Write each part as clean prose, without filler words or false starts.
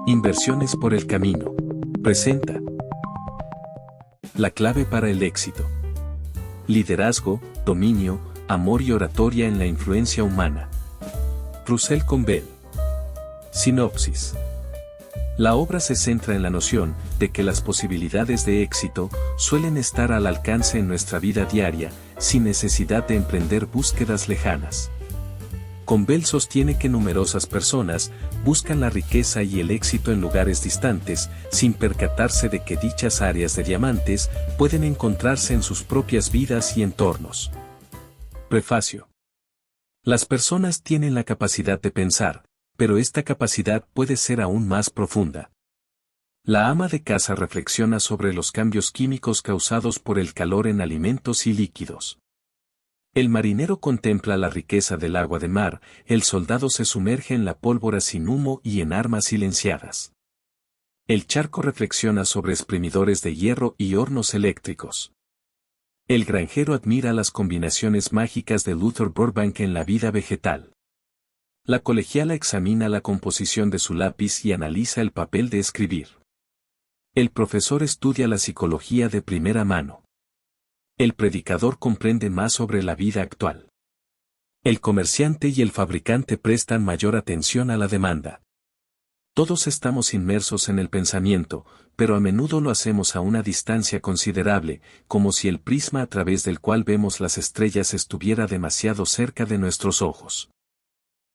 Inversiones por el camino. Presenta. La clave para el éxito. Liderazgo, dominio, amor y oratoria en la influencia humana. Russell Conbell. Sinopsis. La obra se centra en la noción de que las posibilidades de éxito suelen estar al alcance en nuestra vida diaria, sin necesidad de emprender búsquedas lejanas. Conbell sostiene que numerosas personas buscan la riqueza y el éxito en lugares distantes, sin percatarse de que dichas áreas de diamantes pueden encontrarse en sus propias vidas y entornos. Prefacio. Las personas tienen la capacidad de pensar, pero esta capacidad puede ser aún más profunda. La ama de casa reflexiona sobre los cambios químicos causados por el calor en alimentos y líquidos. El marinero contempla la riqueza del agua de mar, el soldado se sumerge en la pólvora sin humo y en armas silenciadas. El charco reflexiona sobre exprimidores de hierro y hornos eléctricos. El granjero admira las combinaciones mágicas de Luther Burbank en la vida vegetal. La colegiala examina la composición de su lápiz y analiza el papel de escribir. El profesor estudia la psicología de primera mano. El predicador comprende más sobre la vida actual. El comerciante y el fabricante prestan mayor atención a la demanda. Todos estamos inmersos en el pensamiento, pero a menudo lo hacemos a una distancia considerable, como si el prisma a través del cual vemos las estrellas estuviera demasiado cerca de nuestros ojos.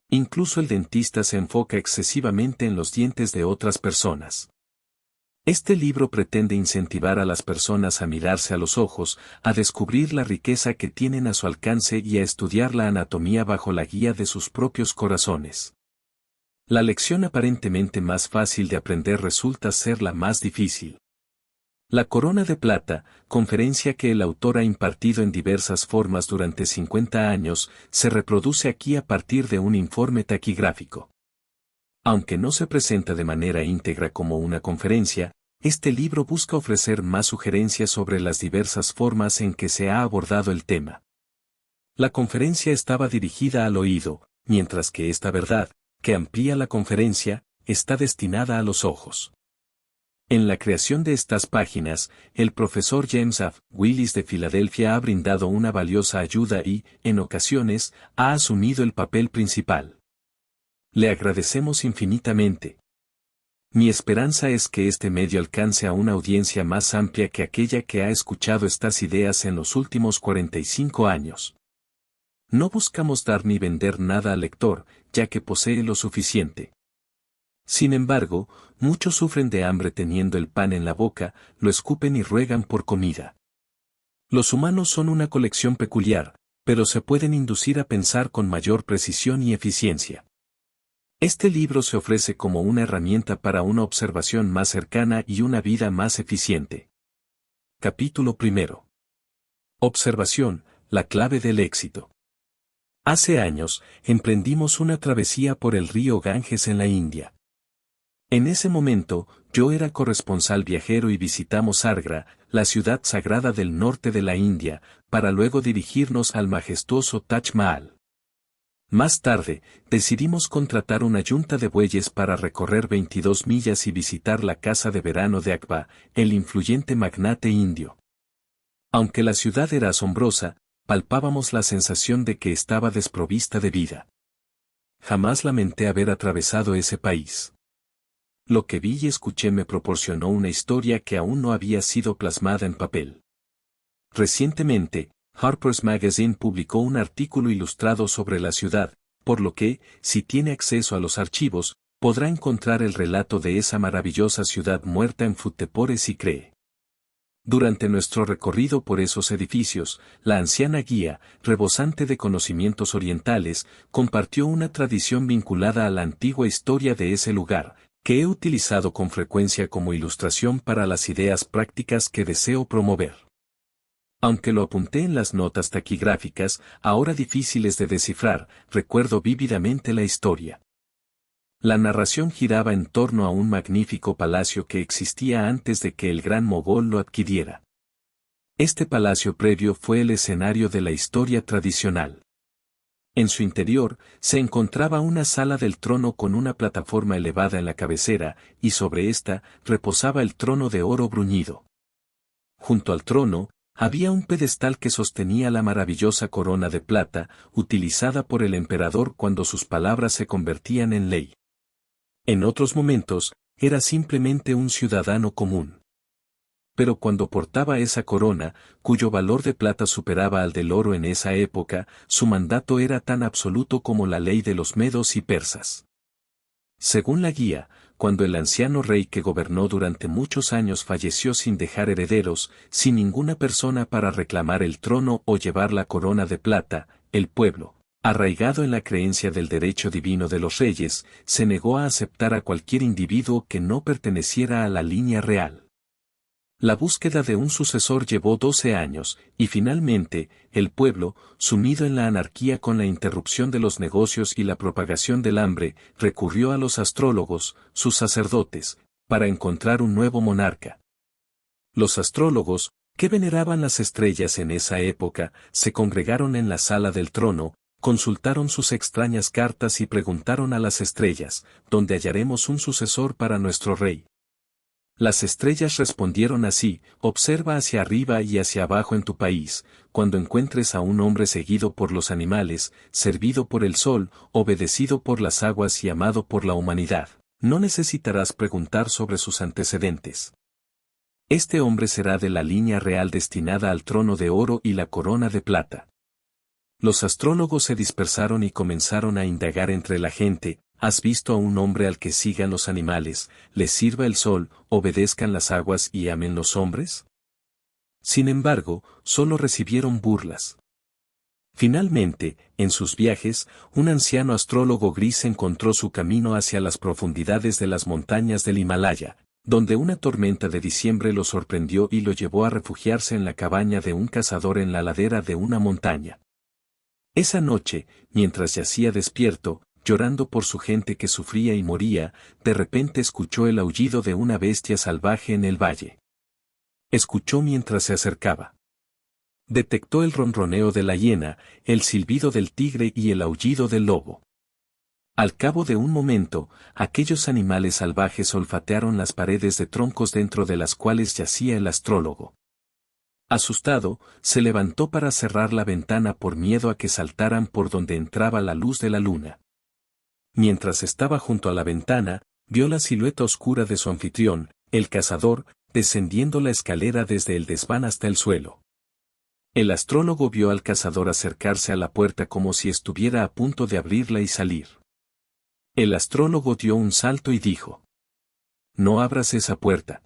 Incluso el dentista se enfoca excesivamente en los dientes de otras personas. Este libro pretende incentivar a las personas a mirarse a los ojos, a descubrir la riqueza que tienen a su alcance y a estudiar la anatomía bajo la guía de sus propios corazones. La lección aparentemente más fácil de aprender resulta ser la más difícil. La Corona de Plata, conferencia que el autor ha impartido en diversas formas durante 50 años, se reproduce aquí a partir de un informe taquigráfico. Aunque no se presenta de manera íntegra como una conferencia, este libro busca ofrecer más sugerencias sobre las diversas formas en que se ha abordado el tema. La conferencia estaba dirigida al oído, mientras que esta verdad, que amplía la conferencia, está destinada a los ojos. En la creación de estas páginas, el profesor James F. Willis de Filadelfia ha brindado una valiosa ayuda y, en ocasiones, ha asumido el papel principal. Le agradecemos infinitamente. Mi esperanza es que este medio alcance a una audiencia más amplia que aquella que ha escuchado estas ideas en los últimos 45 años. No buscamos dar ni vender nada al lector, ya que posee lo suficiente. Sin embargo, muchos sufren de hambre teniendo el pan en la boca, lo escupen y ruegan por comida. Los humanos son una colección peculiar, pero se pueden inducir a pensar con mayor precisión y eficiencia. Este libro se ofrece como una herramienta para una observación más cercana y una vida más eficiente. Capítulo 1. Observación, la clave del éxito. Hace años, emprendimos una travesía por el río Ganges en la India. En ese momento, yo era corresponsal viajero y visitamos Agra, la ciudad sagrada del norte de la India, para luego dirigirnos al majestuoso Taj Mahal. Más tarde, decidimos contratar una yunta de bueyes para recorrer 22 millas y visitar la casa de verano de Akbar, el influyente magnate indio. Aunque la ciudad era asombrosa, palpábamos la sensación de que estaba desprovista de vida. Jamás lamenté haber atravesado ese país. Lo que vi y escuché me proporcionó una historia que aún no había sido plasmada en papel. Recientemente, Harper's Magazine publicó un artículo ilustrado sobre la ciudad, por lo que, si tiene acceso a los archivos, podrá encontrar el relato de esa maravillosa ciudad muerta en Futtehpore Sikri. Durante nuestro recorrido por esos edificios, la anciana guía, rebosante de conocimientos orientales, compartió una tradición vinculada a la antigua historia de ese lugar, que he utilizado con frecuencia como ilustración para las ideas prácticas que deseo promover. Aunque lo apunté en las notas taquigráficas, ahora difíciles de descifrar, recuerdo vívidamente la historia. La narración giraba en torno a un magnífico palacio que existía antes de que el gran mogol lo adquiriera. Este palacio previo fue el escenario de la historia tradicional. En su interior, se encontraba una sala del trono con una plataforma elevada en la cabecera, y sobre esta, reposaba el trono de oro bruñido. Junto al trono, había un pedestal que sostenía la maravillosa corona de plata, utilizada por el emperador cuando sus palabras se convertían en ley. En otros momentos, era simplemente un ciudadano común. Pero cuando portaba esa corona, cuyo valor de plata superaba al del oro en esa época, su mandato era tan absoluto como la ley de los medos y persas. Según la guía, cuando el anciano rey que gobernó durante muchos años falleció sin dejar herederos, sin ninguna persona para reclamar el trono o llevar la corona de plata, el pueblo, arraigado en la creencia del derecho divino de los reyes, se negó a aceptar a cualquier individuo que no perteneciera a la línea real. La búsqueda de un sucesor llevó 12 años, y finalmente, el pueblo, sumido en la anarquía con la interrupción de los negocios y la propagación del hambre, recurrió a los astrólogos, sus sacerdotes, para encontrar un nuevo monarca. Los astrólogos, que veneraban las estrellas en esa época, se congregaron en la sala del trono, consultaron sus extrañas cartas y preguntaron a las estrellas, ¿dónde hallaremos un sucesor para nuestro rey? Las estrellas respondieron así: observa hacia arriba y hacia abajo en tu país, cuando encuentres a un hombre seguido por los animales, servido por el sol, obedecido por las aguas y amado por la humanidad, no necesitarás preguntar sobre sus antecedentes. Este hombre será de la línea real destinada al trono de oro y la corona de plata. Los astrólogos se dispersaron y comenzaron a indagar entre la gente: ¿has visto a un hombre al que sigan los animales, les sirva el sol, obedezcan las aguas y amen los hombres? Sin embargo, solo recibieron burlas. Finalmente, en sus viajes, un anciano astrólogo gris encontró su camino hacia las profundidades de las montañas del Himalaya, donde una tormenta de diciembre lo sorprendió y lo llevó a refugiarse en la cabaña de un cazador en la ladera de una montaña. Esa noche, mientras yacía despierto, llorando por su gente que sufría y moría, de repente escuchó el aullido de una bestia salvaje en el valle. Escuchó mientras se acercaba. Detectó el ronroneo de la hiena, el silbido del tigre y el aullido del lobo. Al cabo de un momento, aquellos animales salvajes olfatearon las paredes de troncos dentro de las cuales yacía el astrólogo. Asustado, se levantó para cerrar la ventana por miedo a que saltaran por donde entraba la luz de la luna. Mientras estaba junto a la ventana, vio la silueta oscura de su anfitrión, el cazador, descendiendo la escalera desde el desván hasta el suelo. El astrólogo vio al cazador acercarse a la puerta como si estuviera a punto de abrirla y salir. El astrólogo dio un salto y dijo: «No abras esa puerta.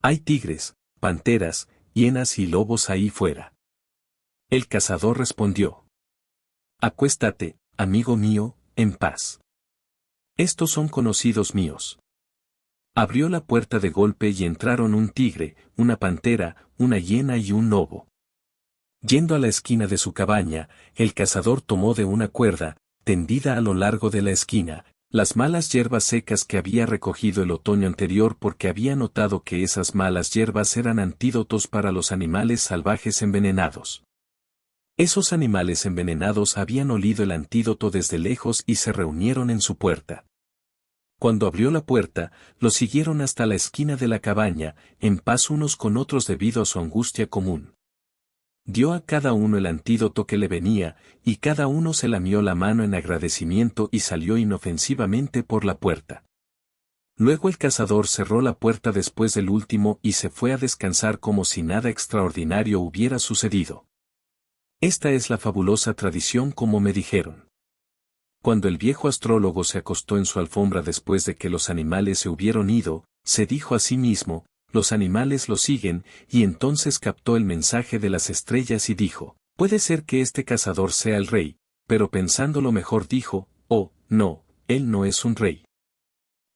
Hay tigres, panteras, hienas y lobos ahí fuera». El cazador respondió: «Acuéstate, amigo mío, en paz. Estos son conocidos míos». Abrió la puerta de golpe y entraron un tigre, una pantera, una hiena y un lobo. Yendo a la esquina de su cabaña, el cazador tomó de una cuerda, tendida a lo largo de la esquina, las malas hierbas secas que había recogido el otoño anterior porque había notado que esas malas hierbas eran antídotos para los animales salvajes envenenados. Esos animales envenenados habían olido el antídoto desde lejos y se reunieron en su puerta. Cuando abrió la puerta, lo siguieron hasta la esquina de la cabaña, en paz unos con otros debido a su angustia común. Dio a cada uno el antídoto que le venía, y cada uno se lamió la mano en agradecimiento y salió inofensivamente por la puerta. Luego el cazador cerró la puerta después del último y se fue a descansar como si nada extraordinario hubiera sucedido. Esta es la fabulosa tradición como me dijeron. Cuando el viejo astrólogo se acostó en su alfombra después de que los animales se hubieron ido, se dijo a sí mismo: los animales lo siguen, y entonces captó el mensaje de las estrellas y dijo: puede ser que este cazador sea el rey, pero pensándolo mejor dijo: oh, no, él no es un rey.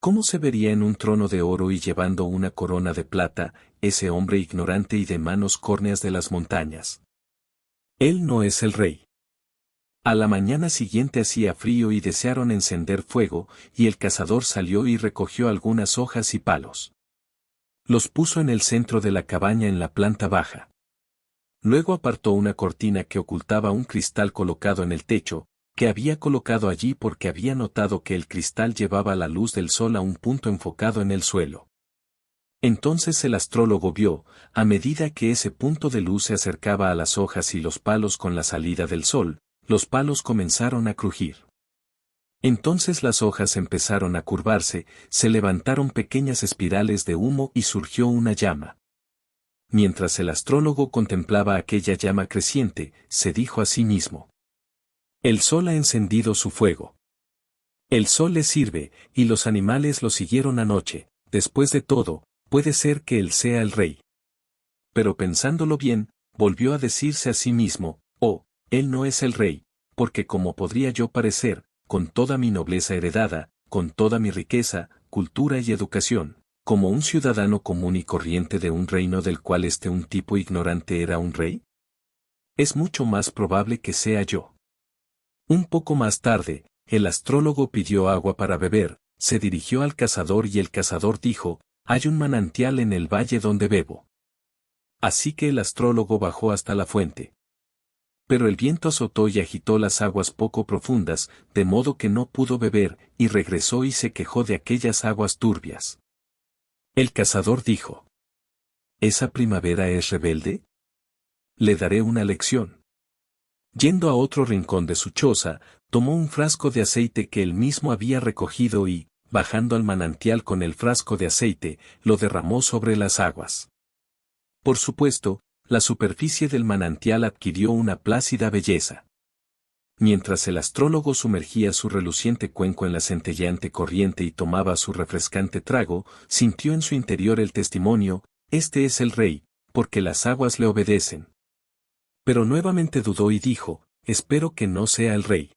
¿Cómo se vería en un trono de oro y llevando una corona de plata, ese hombre ignorante y de manos córneas de las montañas? Él no es el rey. A la mañana siguiente hacía frío y desearon encender fuego, y el cazador salió y recogió algunas hojas y palos. Los puso en el centro de la cabaña en la planta baja. Luego apartó una cortina que ocultaba un cristal colocado en el techo, que había colocado allí porque había notado que el cristal llevaba la luz del sol a un punto enfocado en el suelo. Entonces el astrólogo vio, a medida que ese punto de luz se acercaba a las hojas y los palos con la salida del sol, los palos comenzaron a crujir. Entonces las hojas empezaron a curvarse, se levantaron pequeñas espirales de humo y surgió una llama. Mientras el astrólogo contemplaba aquella llama creciente, se dijo a sí mismo: el sol ha encendido su fuego. El sol le sirve, y los animales lo siguieron anoche. Después de todo, puede ser que él sea el rey. Pero pensándolo bien, volvió a decirse a sí mismo: oh, él no es el rey, porque ¿cómo podría yo parecer, con toda mi nobleza heredada, con toda mi riqueza, cultura y educación, como un ciudadano común y corriente de un reino del cual un tipo ignorante era un rey? Es mucho más probable que sea yo. Un poco más tarde, el astrólogo pidió agua para beber, se dirigió al cazador y el cazador dijo: hay un manantial en el valle donde bebo. Así que el astrólogo bajó hasta la fuente. Pero el viento azotó y agitó las aguas poco profundas, de modo que no pudo beber, y regresó y se quejó de aquellas aguas turbias. El cazador dijo: ¿esa primavera es rebelde? Le daré una lección. Yendo a otro rincón de su choza, tomó un frasco de aceite que él mismo había recogido y, bajando al manantial con el frasco de aceite, lo derramó sobre las aguas. Por supuesto, la superficie del manantial adquirió una plácida belleza. Mientras el astrólogo sumergía su reluciente cuenco en la centelleante corriente y tomaba su refrescante trago, sintió en su interior el testimonio: este es el rey, porque las aguas le obedecen. Pero nuevamente dudó y dijo: espero que no sea el rey.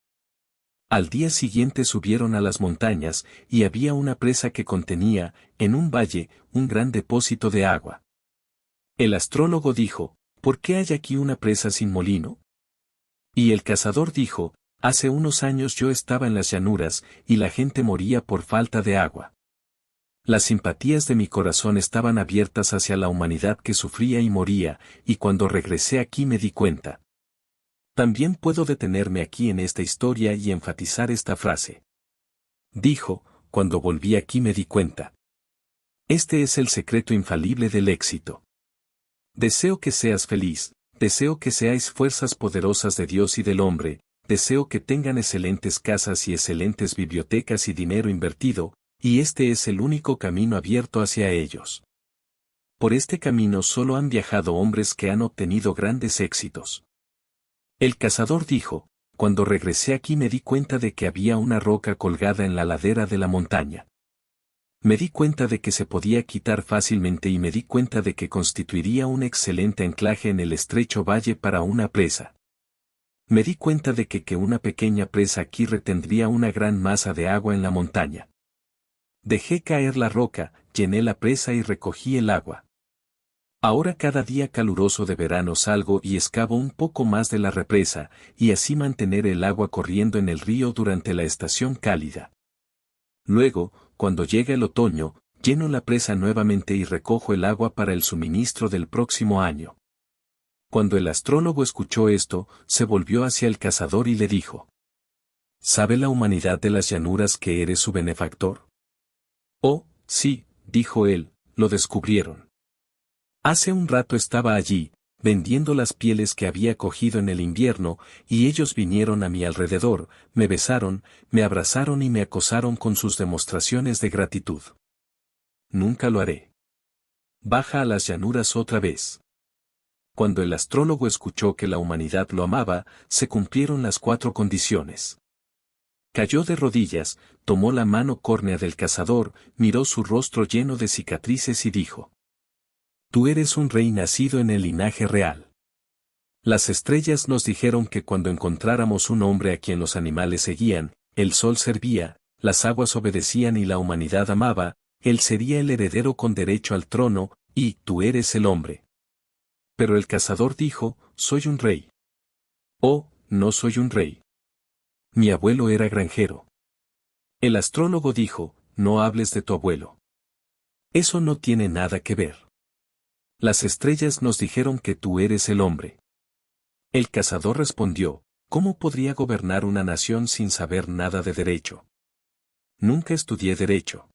Al día siguiente subieron a las montañas, y había una presa que contenía, en un valle, un gran depósito de agua. El astrólogo dijo: ¿por qué hay aquí una presa sin molino? Y el cazador dijo: hace unos años yo estaba en las llanuras, y la gente moría por falta de agua. Las simpatías de mi corazón estaban abiertas hacia la humanidad que sufría y moría, y cuando regresé aquí me di cuenta. También puedo detenerme aquí en esta historia y enfatizar esta frase. Dijo: cuando volví aquí me di cuenta. Este es el secreto infalible del éxito. Deseo que seas feliz, deseo que seáis fuerzas poderosas de Dios y del hombre, deseo que tengan excelentes casas y excelentes bibliotecas y dinero invertido, y este es el único camino abierto hacia ellos. Por este camino solo han viajado hombres que han obtenido grandes éxitos. El cazador dijo: cuando regresé aquí me di cuenta de que había una roca colgada en la ladera de la montaña. Me di cuenta de que se podía quitar fácilmente y me di cuenta de que constituiría un excelente anclaje en el estrecho valle para una presa. Me di cuenta de que una pequeña presa aquí retendría una gran masa de agua en la montaña. Dejé caer la roca, llené la presa y recogí el agua. Ahora cada día caluroso de verano salgo y excavo un poco más de la represa, y así mantener el agua corriendo en el río durante la estación cálida. Luego, cuando llega el otoño, lleno la presa nuevamente y recojo el agua para el suministro del próximo año. Cuando el astrólogo escuchó esto, se volvió hacia el cazador y le dijo: ¿sabe la humanidad de las llanuras que eres su benefactor? Oh, sí, dijo él, lo descubrieron. Hace un rato estaba allí, vendiendo las pieles que había cogido en el invierno, y ellos vinieron a mi alrededor, me besaron, me abrazaron y me acosaron con sus demostraciones de gratitud. Nunca lo haré. Baja a las llanuras otra vez. Cuando el astrólogo escuchó que la humanidad lo amaba, se cumplieron las 4 condiciones. Cayó de rodillas, tomó la mano córnea del cazador, miró su rostro lleno de cicatrices y dijo: tú eres un rey nacido en el linaje real. Las estrellas nos dijeron que cuando encontráramos un hombre a quien los animales seguían, el sol servía, las aguas obedecían y la humanidad amaba, él sería el heredero con derecho al trono, y tú eres el hombre. Pero el cazador dijo: soy un rey. Oh, no soy un rey. Mi abuelo era granjero. El astrólogo dijo: no hables de tu abuelo. Eso no tiene nada que ver. Las estrellas nos dijeron que tú eres el hombre. El cazador respondió: ¿Cómo podría gobernar una nación sin saber nada de derecho? Nunca estudié derecho.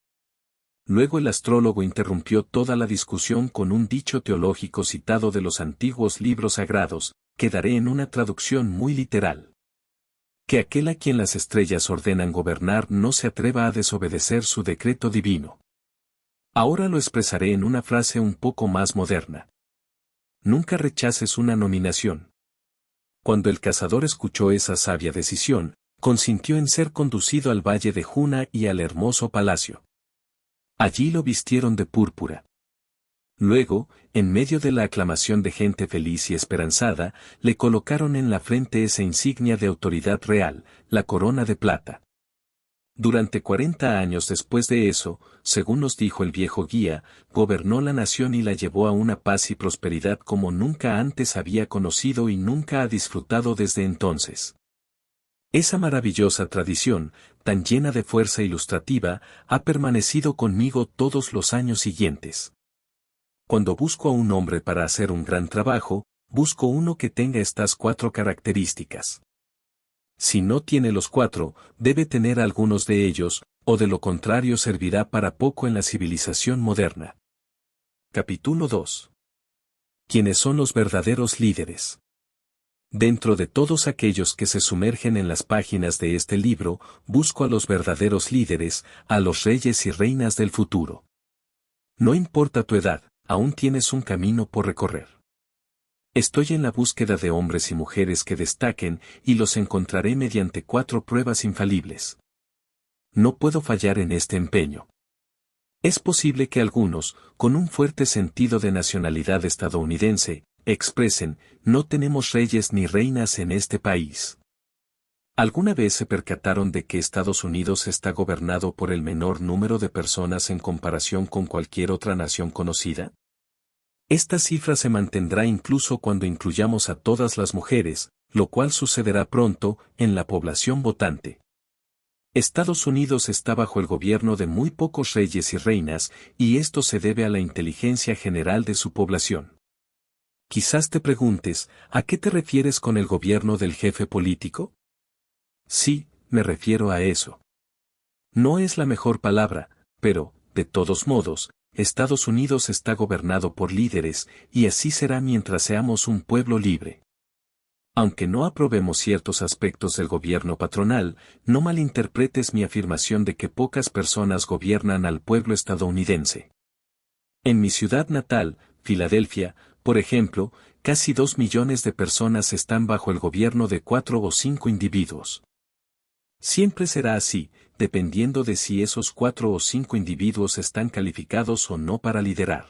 Luego el astrólogo interrumpió toda la discusión con un dicho teológico citado de los antiguos libros sagrados, que daré en una traducción muy literal. Que aquel a quien las estrellas ordenan gobernar no se atreva a desobedecer su decreto divino. Ahora lo expresaré en una frase un poco más moderna. Nunca rechaces una nominación. Cuando el cazador escuchó esa sabia decisión, consintió en ser conducido al valle de Juna y al hermoso palacio. Allí lo vistieron de púrpura. Luego, en medio de la aclamación de gente feliz y esperanzada, le colocaron en la frente esa insignia de autoridad real, la corona de plata. Durante 40 años después de eso, según nos dijo el viejo guía, gobernó la nación y la llevó a una paz y prosperidad como nunca antes había conocido y nunca ha disfrutado desde entonces. Esa maravillosa tradición, tan llena de fuerza ilustrativa, ha permanecido conmigo todos los años siguientes. Cuando busco a un hombre para hacer un gran trabajo, busco uno que tenga estas 4 características. Si no tiene los 4, debe tener algunos de ellos, o de lo contrario servirá para poco en la civilización moderna. Capítulo 2. ¿Quiénes son los verdaderos líderes? Dentro de todos aquellos que se sumergen en las páginas de este libro, busco a los verdaderos líderes, a los reyes y reinas del futuro. No importa tu edad, aún tienes un camino por recorrer. Estoy en la búsqueda de hombres y mujeres que destaquen y los encontraré mediante 4 pruebas infalibles. No puedo fallar en este empeño. Es posible que algunos, con un fuerte sentido de nacionalidad estadounidense, expresen, no tenemos reyes ni reinas en este país. ¿Alguna vez se percataron de que Estados Unidos está gobernado por el menor número de personas en comparación con cualquier otra nación conocida? Esta cifra se mantendrá incluso cuando incluyamos a todas las mujeres, lo cual sucederá pronto, en la población votante. Estados Unidos está bajo el gobierno de muy pocos reyes y reinas, y esto se debe a la inteligencia general de su población. Quizás te preguntes, ¿a qué te refieres con el gobierno del jefe político? Sí, me refiero a eso. No es la mejor palabra, pero, de todos modos, Estados Unidos está gobernado por líderes, y así será mientras seamos un pueblo libre. Aunque no aprobemos ciertos aspectos del gobierno patronal, no malinterpretes mi afirmación de que pocas personas gobiernan al pueblo estadounidense. En mi ciudad natal, Filadelfia, por ejemplo, casi 2 millones de personas están bajo el gobierno de 4 o 5 individuos. Siempre será así, dependiendo de si esos 4 o 5 individuos están calificados o no para liderar.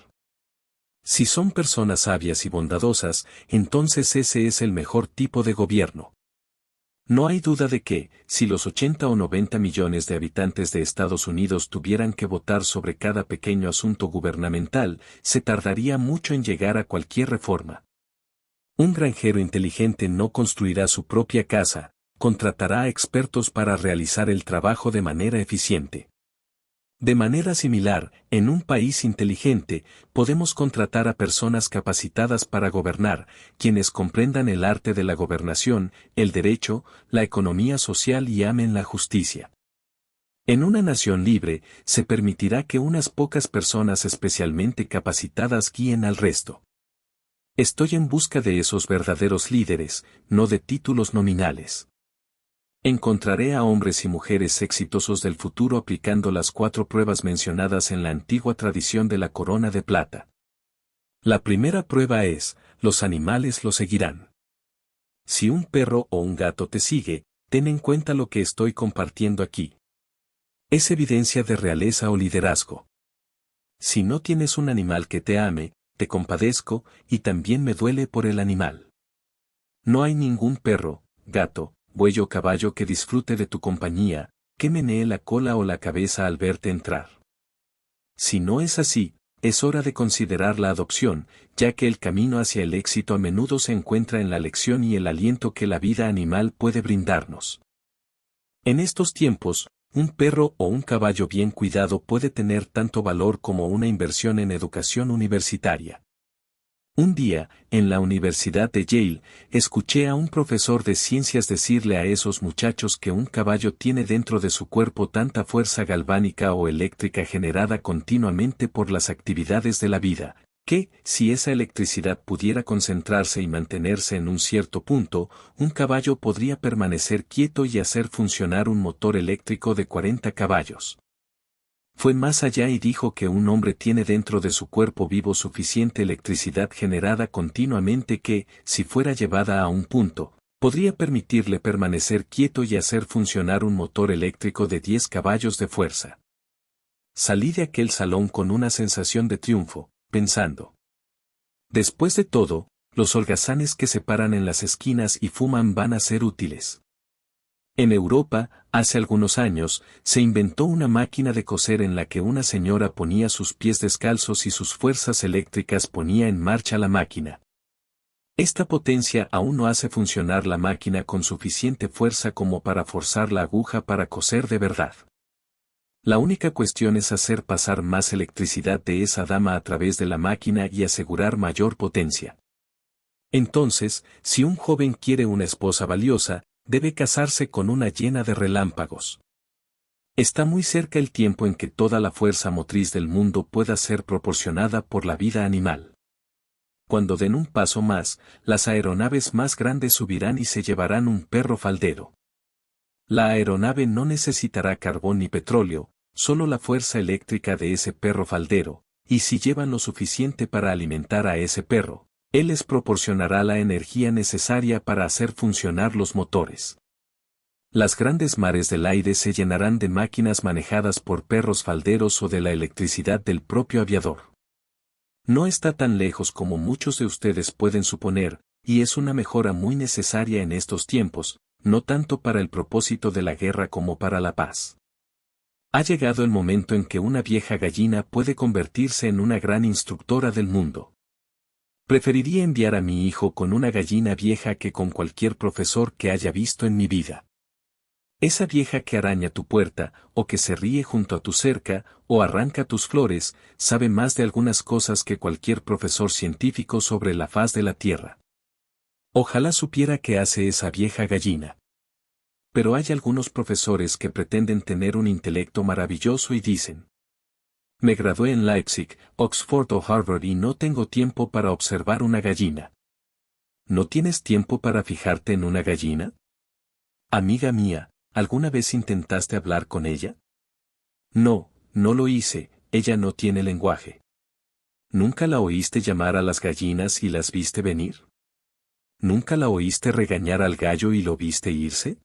Si son personas sabias y bondadosas, entonces ese es el mejor tipo de gobierno. No hay duda de que, si los 80 o 90 millones de habitantes de Estados Unidos tuvieran que votar sobre cada pequeño asunto gubernamental, se tardaría mucho en llegar a cualquier reforma. Un granjero inteligente no construirá su propia casa, contratará a expertos para realizar el trabajo de manera eficiente. De manera similar, en un país inteligente, podemos contratar a personas capacitadas para gobernar, quienes comprendan el arte de la gobernación, el derecho, la economía social y amen la justicia. En una nación libre, se permitirá que unas pocas personas especialmente capacitadas guíen al resto. Estoy en busca de esos verdaderos líderes, no de títulos nominales. Encontraré a hombres y mujeres exitosos del futuro aplicando las 4 pruebas mencionadas en la antigua tradición de la corona de plata. La primera prueba es, los animales lo seguirán. Si un perro o un gato te sigue, ten en cuenta lo que estoy compartiendo aquí. Es evidencia de realeza o liderazgo. Si no tienes un animal que te ame, te compadezco, y también me duele por el animal. No hay ningún perro, gato, buey o caballo que disfrute de tu compañía, que menee la cola o la cabeza al verte entrar. Si no es así, es hora de considerar la adopción, ya que el camino hacia el éxito a menudo se encuentra en la lección y el aliento que la vida animal puede brindarnos. En estos tiempos, un perro o un caballo bien cuidado puede tener tanto valor como una inversión en educación universitaria. Un día, en la Universidad de Yale, escuché a un profesor de ciencias decirle a esos muchachos que un caballo tiene dentro de su cuerpo tanta fuerza galvánica o eléctrica generada continuamente por las actividades de la vida, que, si esa electricidad pudiera concentrarse y mantenerse en un cierto punto, un caballo podría permanecer quieto y hacer funcionar un motor eléctrico de 40 caballos. Fue más allá y dijo que un hombre tiene dentro de su cuerpo vivo suficiente electricidad generada continuamente que, si fuera llevada a un punto, podría permitirle permanecer quieto y hacer funcionar un motor eléctrico de 10 caballos de fuerza. Salí de aquel salón con una sensación de triunfo, pensando. Después de todo, los holgazanes que se paran en las esquinas y fuman van a ser útiles. En Europa, hace algunos años, se inventó una máquina de coser en la que una señora ponía sus pies descalzos y sus fuerzas eléctricas ponía en marcha la máquina. Esta potencia aún no hace funcionar la máquina con suficiente fuerza como para forzar la aguja para coser de verdad. La única cuestión es hacer pasar más electricidad de esa dama a través de la máquina y asegurar mayor potencia. Entonces, si un joven quiere una esposa valiosa, debe casarse con una llena de relámpagos. Está muy cerca el tiempo en que toda la fuerza motriz del mundo pueda ser proporcionada por la vida animal. Cuando den un paso más, las aeronaves más grandes subirán y se llevarán un perro faldero. La aeronave no necesitará carbón ni petróleo, solo la fuerza eléctrica de ese perro faldero, y si llevan lo suficiente para alimentar a ese perro, él les proporcionará la energía necesaria para hacer funcionar los motores. Las grandes mares del aire se llenarán de máquinas manejadas por perros falderos o de la electricidad del propio aviador. No está tan lejos como muchos de ustedes pueden suponer, y es una mejora muy necesaria en estos tiempos, no tanto para el propósito de la guerra como para la paz. Ha llegado el momento en que una vieja gallina puede convertirse en una gran instructora del mundo. Preferiría enviar a mi hijo con una gallina vieja que con cualquier profesor que haya visto en mi vida. Esa vieja que araña tu puerta, o que se ríe junto a tu cerca, o arranca tus flores, sabe más de algunas cosas que cualquier profesor científico sobre la faz de la tierra. Ojalá supiera qué hace esa vieja gallina. Pero hay algunos profesores que pretenden tener un intelecto maravilloso y dicen: me gradué en Leipzig, Oxford o Harvard y no tengo tiempo para observar una gallina. ¿No tienes tiempo para fijarte en una gallina? Amiga mía, ¿alguna vez intentaste hablar con ella? No, no lo hice, ella no tiene lenguaje. ¿Nunca la oíste llamar a las gallinas y las viste venir? ¿Nunca la oíste regañar al gallo y lo viste irse?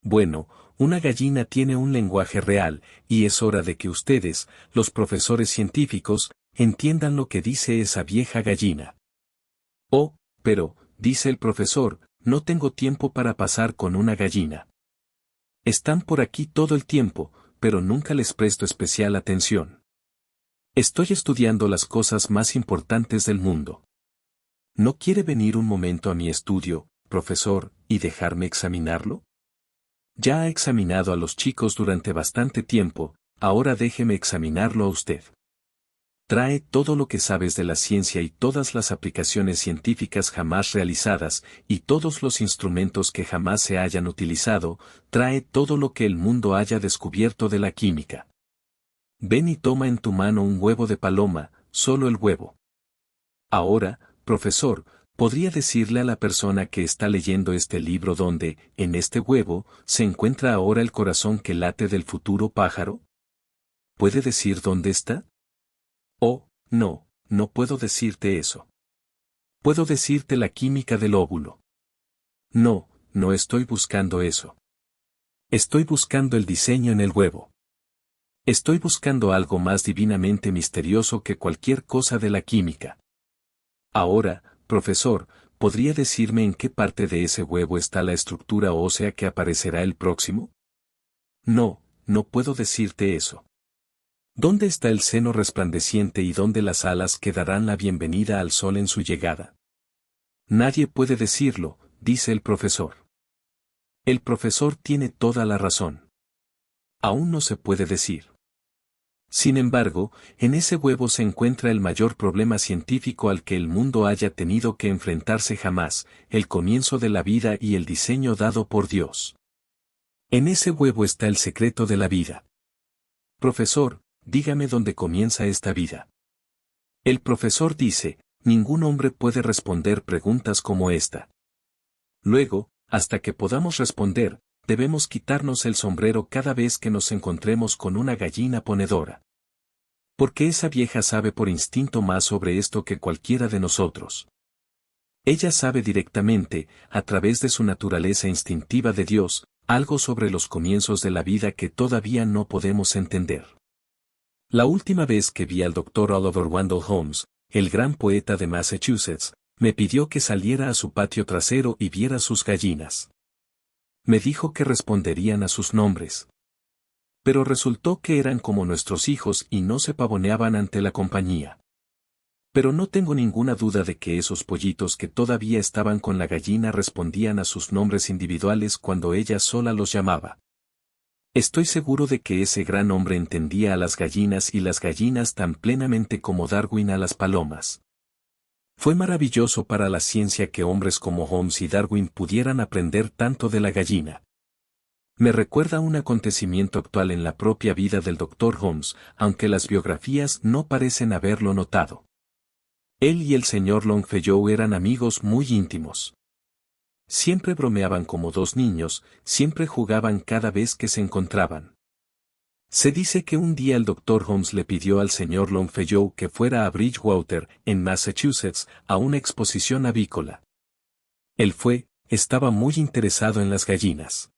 Bueno, una gallina tiene un lenguaje real, y es hora de que ustedes, los profesores científicos, entiendan lo que dice esa vieja gallina. Oh, pero, dice el profesor, no tengo tiempo para pasar con una gallina. Están por aquí todo el tiempo, pero nunca les presto especial atención. Estoy estudiando las cosas más importantes del mundo. ¿No quiere venir un momento a mi estudio, profesor, y dejarme examinarlo? Ya ha examinado a los chicos durante bastante tiempo, ahora déjeme examinarlo a usted. Trae todo lo que sabes de la ciencia y todas las aplicaciones científicas jamás realizadas, y todos los instrumentos que jamás se hayan utilizado, trae todo lo que el mundo haya descubierto de la química. Ven y toma en tu mano un huevo de paloma, solo el huevo. Ahora, profesor, ¿podría decirle a la persona que está leyendo este libro dónde, en este huevo, se encuentra ahora el corazón que late del futuro pájaro? ¿Puede decir dónde está? Oh, no, no puedo decirte eso. Puedo decirte la química del óvulo. No, no estoy buscando eso. Estoy buscando el diseño en el huevo. Estoy buscando algo más divinamente misterioso que cualquier cosa de la química. Ahora, profesor, ¿podría decirme en qué parte de ese huevo está la estructura ósea que aparecerá el próximo? No, no puedo decirte eso. ¿Dónde está el seno resplandeciente y dónde las alas que darán la bienvenida al sol en su llegada? Nadie puede decirlo, dice el profesor. El profesor tiene toda la razón. Aún no se puede decir. Sin embargo, en ese huevo se encuentra el mayor problema científico al que el mundo haya tenido que enfrentarse jamás, el comienzo de la vida y el diseño dado por Dios. En ese huevo está el secreto de la vida. Profesor, dígame dónde comienza esta vida. El profesor dice, ningún hombre puede responder preguntas como esta. Luego, hasta que podamos responder, debemos quitarnos el sombrero cada vez que nos encontremos con una gallina ponedora. Porque esa vieja sabe por instinto más sobre esto que cualquiera de nosotros. Ella sabe directamente, a través de su naturaleza instintiva de Dios, algo sobre los comienzos de la vida que todavía no podemos entender. La última vez que vi al Dr. Oliver Wendell Holmes, el gran poeta de Massachusetts, me pidió que saliera a su patio trasero y viera sus gallinas. Me dijo que responderían a sus nombres. Pero resultó que eran como nuestros hijos y no se pavoneaban ante la compañía. Pero no tengo ninguna duda de que esos pollitos que todavía estaban con la gallina respondían a sus nombres individuales cuando ella sola los llamaba. Estoy seguro de que ese gran hombre entendía a las gallinas y las gallinas tan plenamente como Darwin a las palomas. Fue maravilloso para la ciencia que hombres como Holmes y Darwin pudieran aprender tanto de la gallina. Me recuerda un acontecimiento actual en la propia vida del Dr. Holmes, aunque las biografías no parecen haberlo notado. Él y el señor Longfellow eran amigos muy íntimos. Siempre bromeaban como dos niños, siempre jugaban cada vez que se encontraban. Se dice que un día el Dr. Holmes le pidió al señor Longfellow que fuera a Bridgewater, en Massachusetts, a una exposición avícola. Él fue, estaba muy interesado en las gallinas.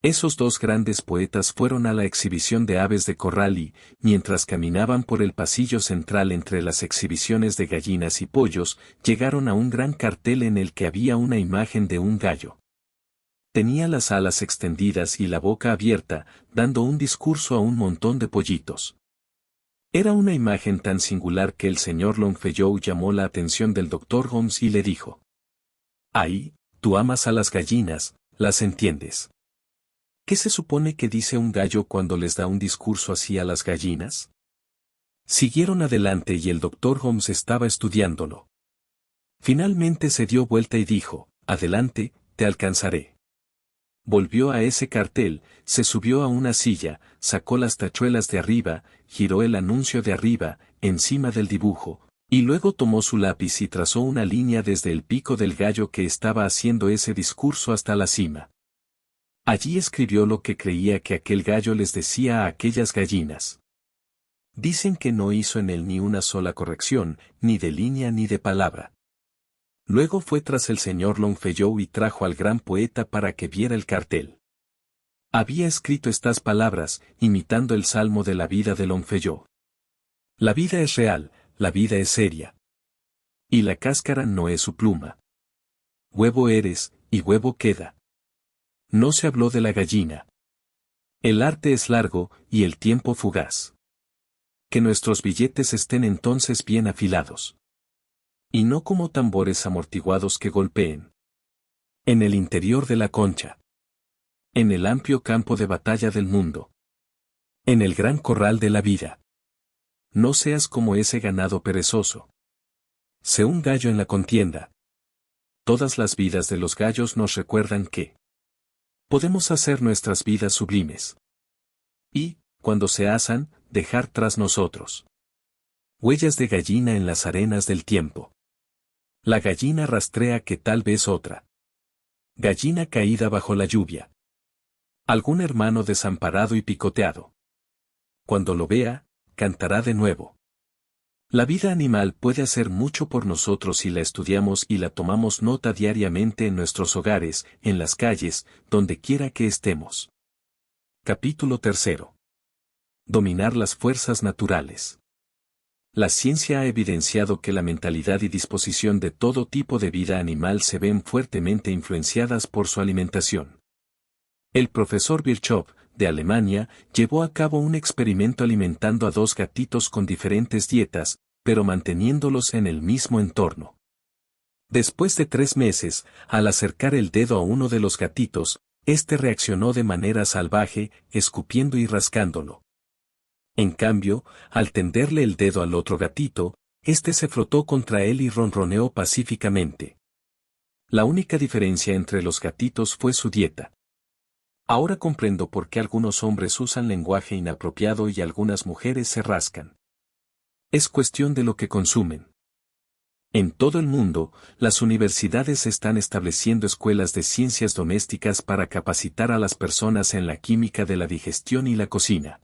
Esos dos grandes poetas fueron a la exhibición de aves de corral y, mientras caminaban por el pasillo central entre las exhibiciones de gallinas y pollos, llegaron a un gran cartel en el que había una imagen de un gallo. Tenía las alas extendidas y la boca abierta, dando un discurso a un montón de pollitos. Era una imagen tan singular que el señor Longfellow llamó la atención del Dr. Holmes y le dijo: «Ahí, tú amas a las gallinas, las entiendes. ¿Qué se supone que dice un gallo cuando les da un discurso así a las gallinas?» Siguieron adelante y el Dr. Holmes estaba estudiándolo. Finalmente se dio vuelta y dijo: «Adelante, te alcanzaré». Volvió a ese cartel, se subió a una silla, sacó las tachuelas de arriba, giró el anuncio de arriba, encima del dibujo, y luego tomó su lápiz y trazó una línea desde el pico del gallo que estaba haciendo ese discurso hasta la cima. Allí escribió lo que creía que aquel gallo les decía a aquellas gallinas. Dicen que no hizo en él ni una sola corrección, ni de línea ni de palabra. Luego fue tras el señor Longfellow y trajo al gran poeta para que viera el cartel. Había escrito estas palabras, imitando el salmo de la vida de Longfellow. La vida es real, la vida es seria. Y la cáscara no es su pluma. Huevo eres, y huevo queda. No se habló de la gallina. El arte es largo, y el tiempo fugaz. Que nuestros billetes estén entonces bien afilados. Y no como tambores amortiguados que golpeen. En el interior de la concha. En el amplio campo de batalla del mundo. En el gran corral de la vida. No seas como ese ganado perezoso. Sé un gallo en la contienda. Todas las vidas de los gallos nos recuerdan que podemos hacer nuestras vidas sublimes. Y, cuando se asan, dejar tras nosotros huellas de gallina en las arenas del tiempo. La gallina rastrea que tal vez otra gallina caída bajo la lluvia. Algún hermano desamparado y picoteado. Cuando lo vea, cantará de nuevo. La vida animal puede hacer mucho por nosotros si la estudiamos y la tomamos nota diariamente en nuestros hogares, en las calles, donde quiera que estemos. Capítulo 3. Dominar las fuerzas naturales. La ciencia ha evidenciado que la mentalidad y disposición de todo tipo de vida animal se ven fuertemente influenciadas por su alimentación. El profesor Virchow, de Alemania, llevó a cabo un experimento alimentando a dos gatitos con diferentes dietas, pero manteniéndolos en el mismo entorno. Después de 3 meses, al acercar el dedo a uno de los gatitos, este reaccionó de manera salvaje, escupiendo y rascándolo. En cambio, al tenderle el dedo al otro gatito, éste se frotó contra él y ronroneó pacíficamente. La única diferencia entre los gatitos fue su dieta. Ahora comprendo por qué algunos hombres usan lenguaje inapropiado y algunas mujeres se rascan. Es cuestión de lo que consumen. En todo el mundo, las universidades están estableciendo escuelas de ciencias domésticas para capacitar a las personas en la química de la digestión y la cocina.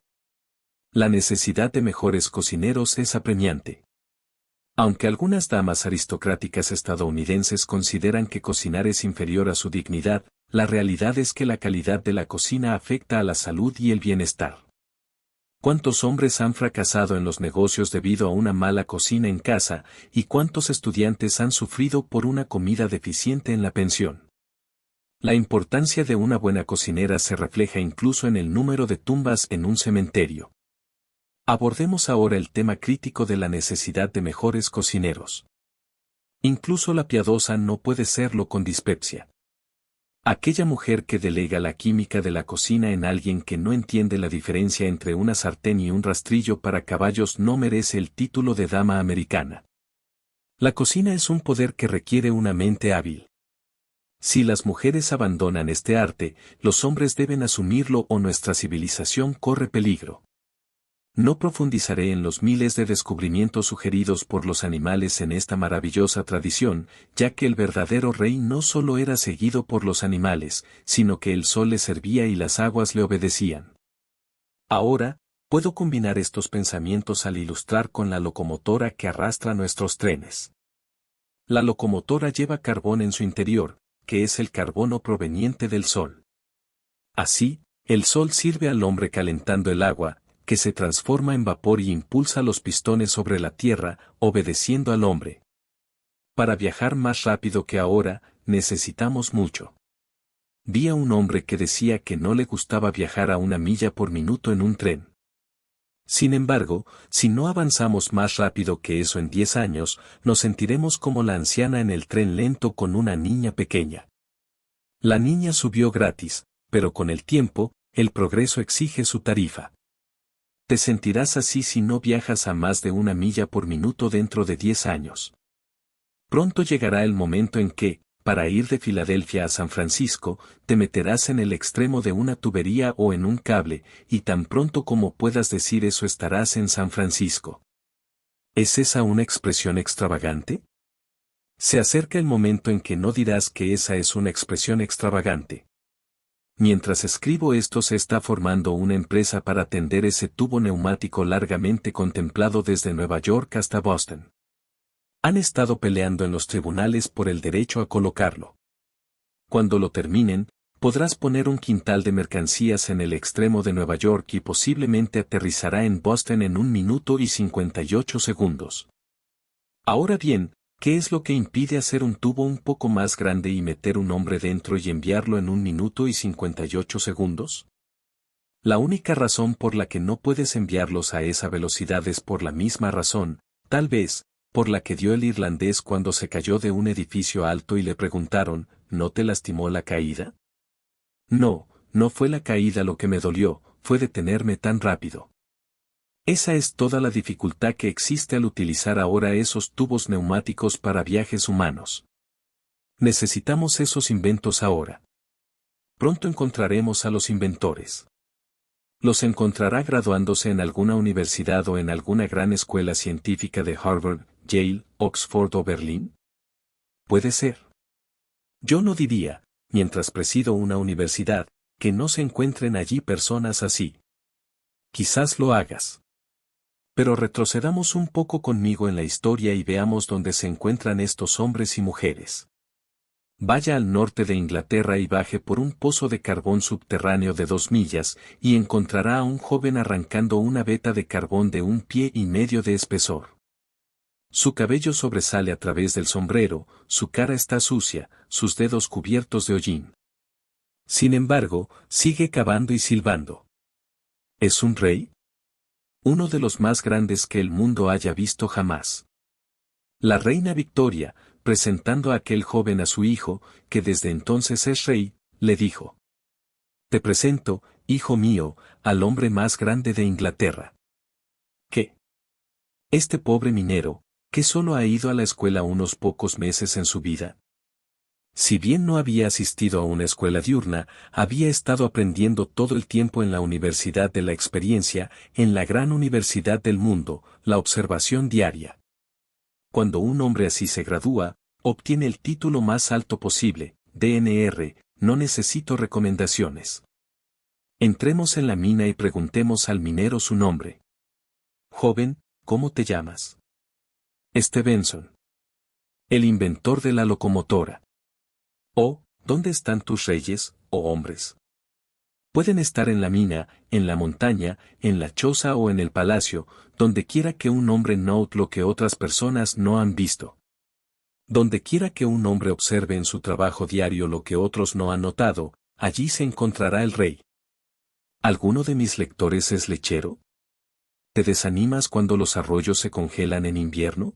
La necesidad de mejores cocineros es apremiante. Aunque algunas damas aristocráticas estadounidenses consideran que cocinar es inferior a su dignidad, la realidad es que la calidad de la cocina afecta a la salud y el bienestar. ¿Cuántos hombres han fracasado en los negocios debido a una mala cocina en casa, y cuántos estudiantes han sufrido por una comida deficiente en la pensión? La importancia de una buena cocinera se refleja incluso en el número de tumbas en un cementerio. Abordemos ahora el tema crítico de la necesidad de mejores cocineros. Incluso la piadosa no puede serlo con dispepsia. Aquella mujer que delega la química de la cocina en alguien que no entiende la diferencia entre una sartén y un rastrillo para caballos no merece el título de dama americana. La cocina es un poder que requiere una mente hábil. Si las mujeres abandonan este arte, los hombres deben asumirlo o nuestra civilización corre peligro. No profundizaré en los miles de descubrimientos sugeridos por los animales en esta maravillosa tradición, ya que el verdadero rey no solo era seguido por los animales, sino que el sol le servía y las aguas le obedecían. Ahora, puedo combinar estos pensamientos al ilustrar con la locomotora que arrastra nuestros trenes. La locomotora lleva carbón en su interior, que es el carbono proveniente del sol. Así, el sol sirve al hombre calentando el agua, que se transforma en vapor y impulsa los pistones sobre la tierra, obedeciendo al hombre. Para viajar más rápido que ahora, necesitamos mucho. Vi a un hombre que decía que no le gustaba viajar a 1 milla por minuto en un tren. Sin embargo, si no avanzamos más rápido que eso en 10 años, nos sentiremos como la anciana en el tren lento con una niña pequeña. La niña subió gratis, pero con el tiempo, el progreso exige su tarifa. Te sentirás así si no viajas a más de 1 milla por minuto dentro de 10 años. Pronto llegará el momento en que, para ir de Filadelfia a San Francisco, te meterás en el extremo de una tubería o en un cable, y tan pronto como puedas decir eso estarás en San Francisco. ¿Es esa una expresión extravagante? Se acerca el momento en que no dirás que esa es una expresión extravagante. Mientras escribo esto se está formando una empresa para tender ese tubo neumático largamente contemplado desde Nueva York hasta Boston. Han estado peleando en los tribunales por el derecho a colocarlo. Cuando lo terminen, podrás poner un quintal de mercancías en el extremo de Nueva York y posiblemente aterrizará en Boston en 1 minuto y 58 segundos. Ahora bien, ¿qué es lo que impide hacer un tubo un poco más grande y meter un hombre dentro y enviarlo en 1 minuto y 58 segundos? La única razón por la que no puedes enviarlos a esa velocidad es por la misma razón, tal vez, por la que dio el irlandés cuando se cayó de un edificio alto y le preguntaron, ¿no te lastimó la caída? No, no fue la caída lo que me dolió, fue detenerme tan rápido. Esa es toda la dificultad que existe al utilizar ahora esos tubos neumáticos para viajes humanos. Necesitamos esos inventos ahora. Pronto encontraremos a los inventores. ¿Los encontrará graduándose en alguna universidad o en alguna gran escuela científica de Harvard, Yale, Oxford o Berlín? Puede ser. Yo no diría, mientras presido una universidad, que no se encuentren allí personas así. Quizás lo hagas. Pero retrocedamos un poco conmigo en la historia y veamos dónde se encuentran estos hombres y mujeres. Vaya al norte de Inglaterra y baje por un pozo de carbón subterráneo de 2 millas, y encontrará a un joven arrancando una veta de carbón de 1,5 pies de espesor. Su cabello sobresale a través del sombrero, su cara está sucia, sus dedos cubiertos de hollín. Sin embargo, sigue cavando y silbando. ¿Es un rey? Uno de los más grandes que el mundo haya visto jamás. La reina Victoria, presentando a aquel joven a su hijo, que desde entonces es rey, le dijo: Te presento, hijo mío, al hombre más grande de Inglaterra. Este pobre minero, que solo ha ido a la escuela unos pocos meses en su vida. Si bien no había asistido a una escuela diurna, había estado aprendiendo todo el tiempo en la Universidad de la Experiencia, en la gran universidad del mundo, la observación diaria. Cuando un hombre así se gradúa, obtiene el título más alto posible, DNR, no necesito recomendaciones. Entremos en la mina y preguntemos al minero su nombre. Joven, ¿cómo te llamas? Stevenson. El inventor de la locomotora. Oh, ¿dónde están tus reyes, oh hombres? Pueden estar en la mina, en la montaña, en la choza o en el palacio, donde quiera que un hombre note lo que otras personas no han visto. Donde quiera que un hombre observe en su trabajo diario lo que otros no han notado, allí se encontrará el rey. ¿Alguno de mis lectores es lechero? ¿Te desanimas cuando los arroyos se congelan en invierno?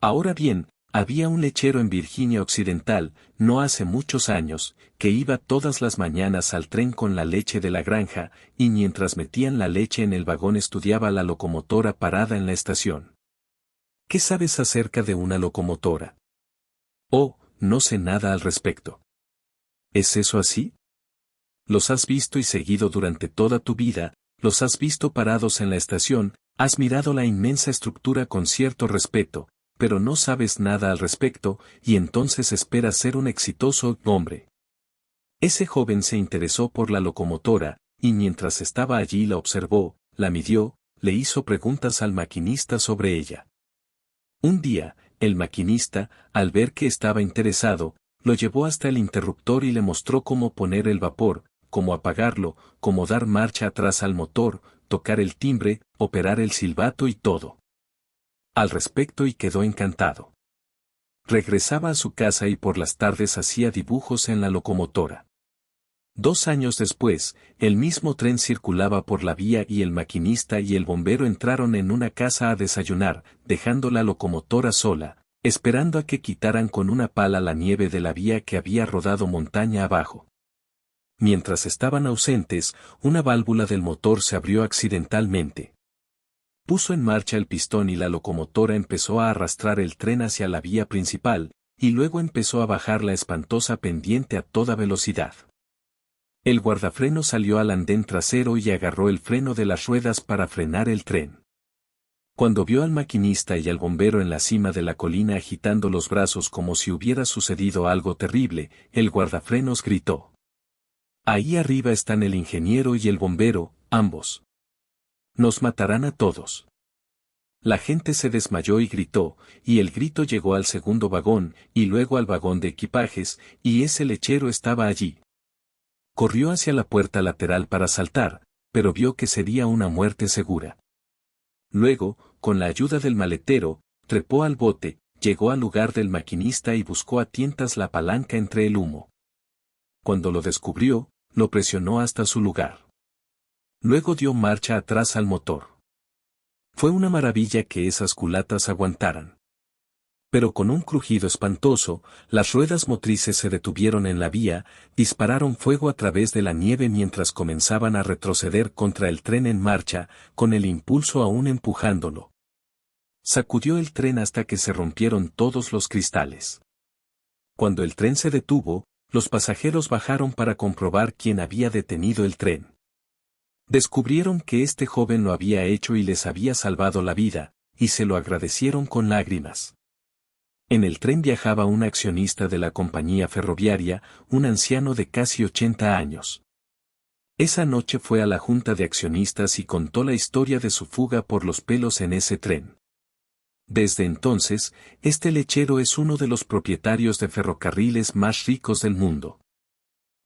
Ahora bien, había un lechero en Virginia Occidental, no hace muchos años, que iba todas las mañanas al tren con la leche de la granja, y mientras metían la leche en el vagón estudiaba la locomotora parada en la estación. ¿Qué sabes acerca de una locomotora? Oh, no sé nada al respecto. ¿Es eso así? Los has visto y seguido durante toda tu vida, los has visto parados en la estación, has mirado la inmensa estructura con cierto respeto, pero no sabes nada al respecto, y entonces esperas ser un exitoso hombre. Ese joven se interesó por la locomotora, y mientras estaba allí la observó, la midió, le hizo preguntas al maquinista sobre ella. Un día, el maquinista, al ver que estaba interesado, lo llevó hasta el interruptor y le mostró cómo poner el vapor, cómo apagarlo, cómo dar marcha atrás al motor, tocar el timbre, operar el silbato y todo al respecto y quedó encantado. Regresaba a su casa y por las tardes hacía dibujos en la locomotora. 2 años después, el mismo tren circulaba por la vía y el maquinista y el bombero entraron en una casa a desayunar, dejando la locomotora sola, esperando a que quitaran con una pala la nieve de la vía que había rodado montaña abajo. Mientras estaban ausentes, una válvula del motor se abrió accidentalmente. Puso en marcha el pistón y la locomotora empezó a arrastrar el tren hacia la vía principal, y luego empezó a bajar la espantosa pendiente a toda velocidad. El guardafreno salió al andén trasero y agarró el freno de las ruedas para frenar el tren. Cuando vio al maquinista y al bombero en la cima de la colina agitando los brazos como si hubiera sucedido algo terrible, el guardafrenos gritó: «Ahí arriba están el ingeniero y el bombero, ambos. Nos matarán a todos». La gente se desmayó y gritó, y el grito llegó al segundo vagón, y luego al vagón de equipajes, y ese lechero estaba allí. Corrió hacia la puerta lateral para saltar, pero vio que sería una muerte segura. Luego, con la ayuda del maletero, trepó al bote, llegó al lugar del maquinista y buscó a tientas la palanca entre el humo. Cuando lo descubrió, lo presionó hasta su lugar. Luego dio marcha atrás al motor. Fue una maravilla que esas culatas aguantaran. Pero con un crujido espantoso, las ruedas motrices se detuvieron en la vía, dispararon fuego a través de la nieve mientras comenzaban a retroceder contra el tren en marcha, con el impulso aún empujándolo. Sacudió el tren hasta que se rompieron todos los cristales. Cuando el tren se detuvo, los pasajeros bajaron para comprobar quién había detenido el tren. Descubrieron que este joven lo había hecho y les había salvado la vida, y se lo agradecieron con lágrimas. En el tren viajaba un accionista de la compañía ferroviaria, un anciano de casi 80 años. Esa noche fue a la junta de accionistas y contó la historia de su fuga por los pelos en ese tren. Desde entonces, este lechero es uno de los propietarios de ferrocarriles más ricos del mundo.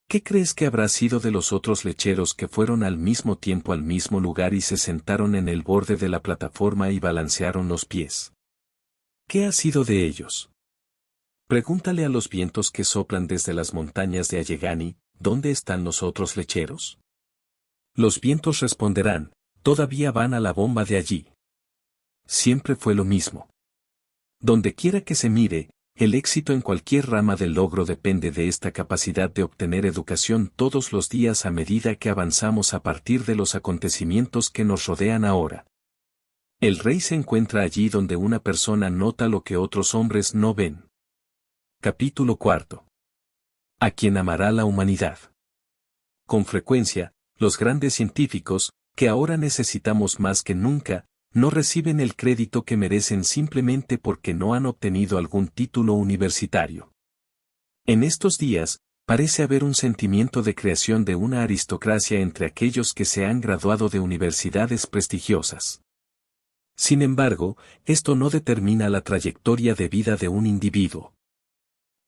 ¿Qué crees que habrá sido de los otros lecheros que fueron al mismo tiempo al mismo lugar y se sentaron en el borde de la plataforma y balancearon los pies? ¿Qué ha sido de ellos? Pregúntale a los vientos que soplan desde las montañas de Alleghany, ¿dónde están los otros lecheros? Los vientos responderán, todavía van a la bomba de allí. Siempre fue lo mismo. Donde quiera que se mire, el éxito en cualquier rama del logro depende de esta capacidad de obtener educación todos los días a medida que avanzamos a partir de los acontecimientos que nos rodean ahora. El rey se encuentra allí donde una persona nota lo que otros hombres no ven. Capítulo 4. ¿A quién amará la humanidad? Con frecuencia, los grandes científicos, que ahora necesitamos más que nunca, no reciben el crédito que merecen simplemente porque no han obtenido algún título universitario. En estos días, parece haber un sentimiento de creación de una aristocracia entre aquellos que se han graduado de universidades prestigiosas. Sin embargo, esto no determina la trayectoria de vida de un individuo.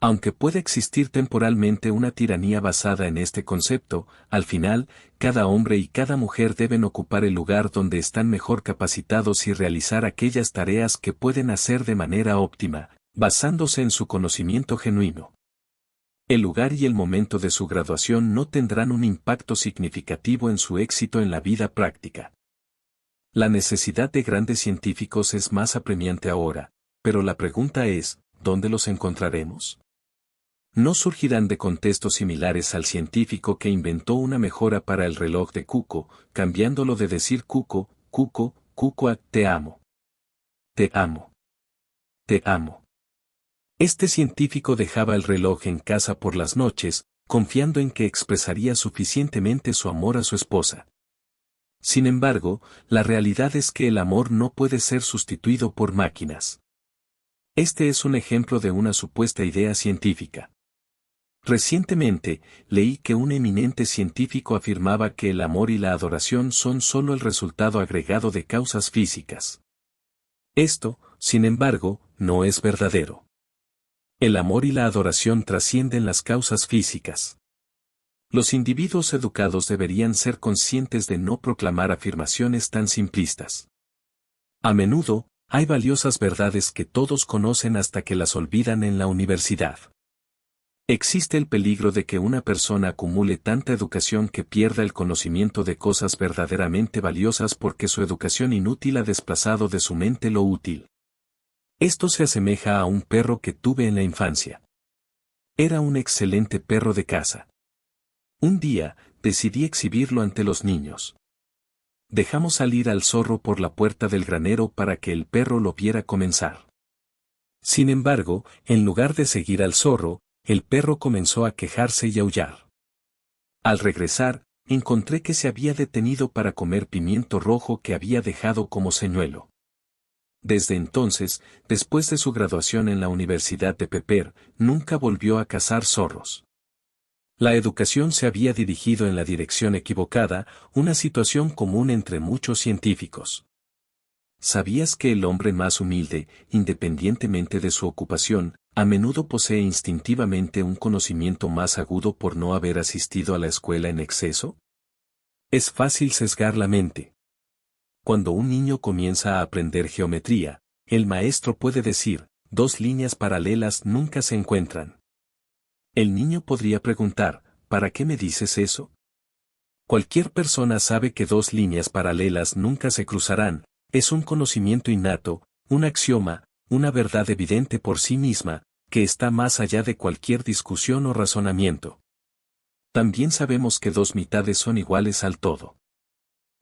Aunque puede existir temporalmente una tiranía basada en este concepto, al final, cada hombre y cada mujer deben ocupar el lugar donde están mejor capacitados y realizar aquellas tareas que pueden hacer de manera óptima, basándose en su conocimiento genuino. El lugar y el momento de su graduación no tendrán un impacto significativo en su éxito en la vida práctica. La necesidad de grandes científicos es más apremiante ahora, pero la pregunta es, ¿dónde los encontraremos? No surgirán de contextos similares al científico que inventó una mejora para el reloj de cuco, cambiándolo de decir cuco, cuco, cuco a te amo. Te amo. Te amo. Este científico dejaba el reloj en casa por las noches, confiando en que expresaría suficientemente su amor a su esposa. Sin embargo, la realidad es que el amor no puede ser sustituido por máquinas. Este es un ejemplo de una supuesta idea científica. Recientemente, leí que un eminente científico afirmaba que el amor y la adoración son solo el resultado agregado de causas físicas. Esto, sin embargo, no es verdadero. El amor y la adoración trascienden las causas físicas. Los individuos educados deberían ser conscientes de no proclamar afirmaciones tan simplistas. A menudo, hay valiosas verdades que todos conocen hasta que las olvidan en la universidad. Existe el peligro de que una persona acumule tanta educación que pierda el conocimiento de cosas verdaderamente valiosas porque su educación inútil ha desplazado de su mente lo útil. Esto se asemeja a un perro que tuve en la infancia. Era un excelente perro de caza. Un día, decidí exhibirlo ante los niños. Dejamos salir al zorro por la puerta del granero para que el perro lo viera comenzar. Sin embargo, en lugar de seguir al zorro, el perro comenzó a quejarse y aullar. Al regresar, encontré que se había detenido para comer pimiento rojo que había dejado como señuelo. Desde entonces, después de su graduación en la Universidad de Pepper, nunca volvió a cazar zorros. La educación se había dirigido en la dirección equivocada, una situación común entre muchos científicos. ¿Sabías que el hombre más humilde, independientemente de su ocupación, a menudo posee instintivamente un conocimiento más agudo por no haber asistido a la escuela en exceso? Es fácil sesgar la mente. Cuando un niño comienza a aprender geometría, el maestro puede decir, 2 líneas paralelas nunca se encuentran. El niño podría preguntar, ¿para qué me dices eso? Cualquier persona sabe que 2 líneas paralelas nunca se cruzarán, es un conocimiento innato, un axioma, una verdad evidente por sí misma, que está más allá de cualquier discusión o razonamiento. También sabemos que 2 mitades son iguales al todo.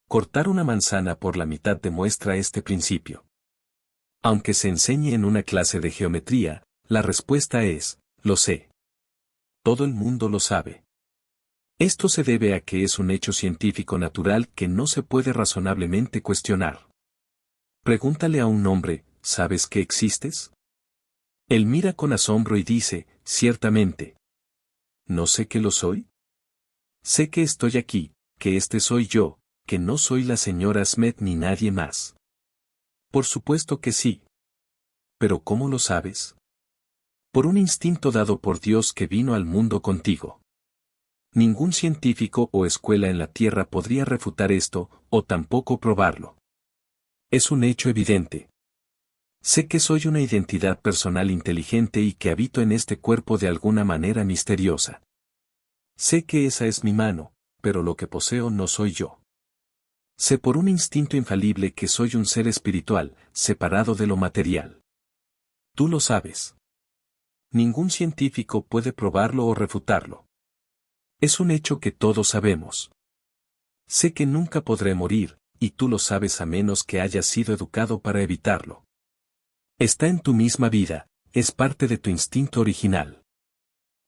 Cortar una manzana por la mitad demuestra este principio. Aunque se enseñe en una clase de geometría, la respuesta es, lo sé. Todo el mundo lo sabe. Esto se debe a que es un hecho científico natural que no se puede razonablemente cuestionar. Pregúntale a un hombre, ¿sabes que existes? Él mira con asombro y dice, ciertamente. ¿No sé que lo soy? Sé que estoy aquí, que este soy yo, que no soy la señora Smith ni nadie más. Por supuesto que sí. ¿Pero cómo lo sabes? Por un instinto dado por Dios que vino al mundo contigo. Ningún científico o escuela en la Tierra podría refutar esto, o tampoco probarlo. Es un hecho evidente. Sé que soy una identidad personal inteligente y que habito en este cuerpo de alguna manera misteriosa. Sé que esa es mi mano, pero lo que poseo no soy yo. Sé por un instinto infalible que soy un ser espiritual, separado de lo material. Tú lo sabes. Ningún científico puede probarlo o refutarlo. Es un hecho que todos sabemos. Sé que nunca podré morir, y tú lo sabes a menos que hayas sido educado para evitarlo. Está en tu misma vida, es parte de tu instinto original.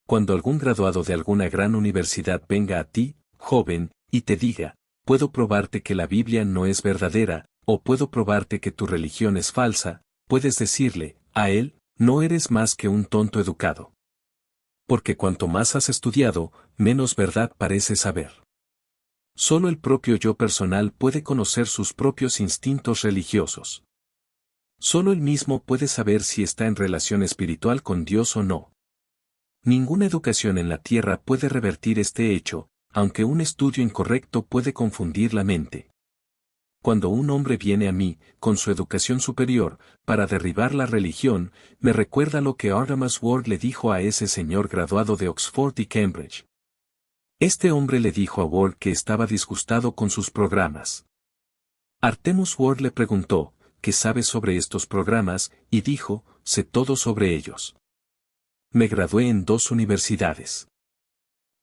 Cuando algún graduado de alguna gran universidad venga a ti, joven, y te diga, puedo probarte que la Biblia no es verdadera, o puedo probarte que tu religión es falsa, puedes decirle, a él, no eres más que un tonto educado. Porque cuanto más has estudiado, menos verdad pareces saber. Solo el propio yo personal puede conocer sus propios instintos religiosos. Solo él mismo puede saber si está en relación espiritual con Dios o no. Ninguna educación en la tierra puede revertir este hecho, aunque un estudio incorrecto puede confundir la mente. Cuando un hombre viene a mí, con su educación superior, para derribar la religión, me recuerda lo que Artemus Ward le dijo a ese señor graduado de Oxford y Cambridge. Este hombre le dijo a Ward que estaba disgustado con sus programas. Artemus Ward le preguntó, ¿qué sabes sobre estos programas? Y dijo, sé todo sobre ellos. Me gradué en 2 universidades.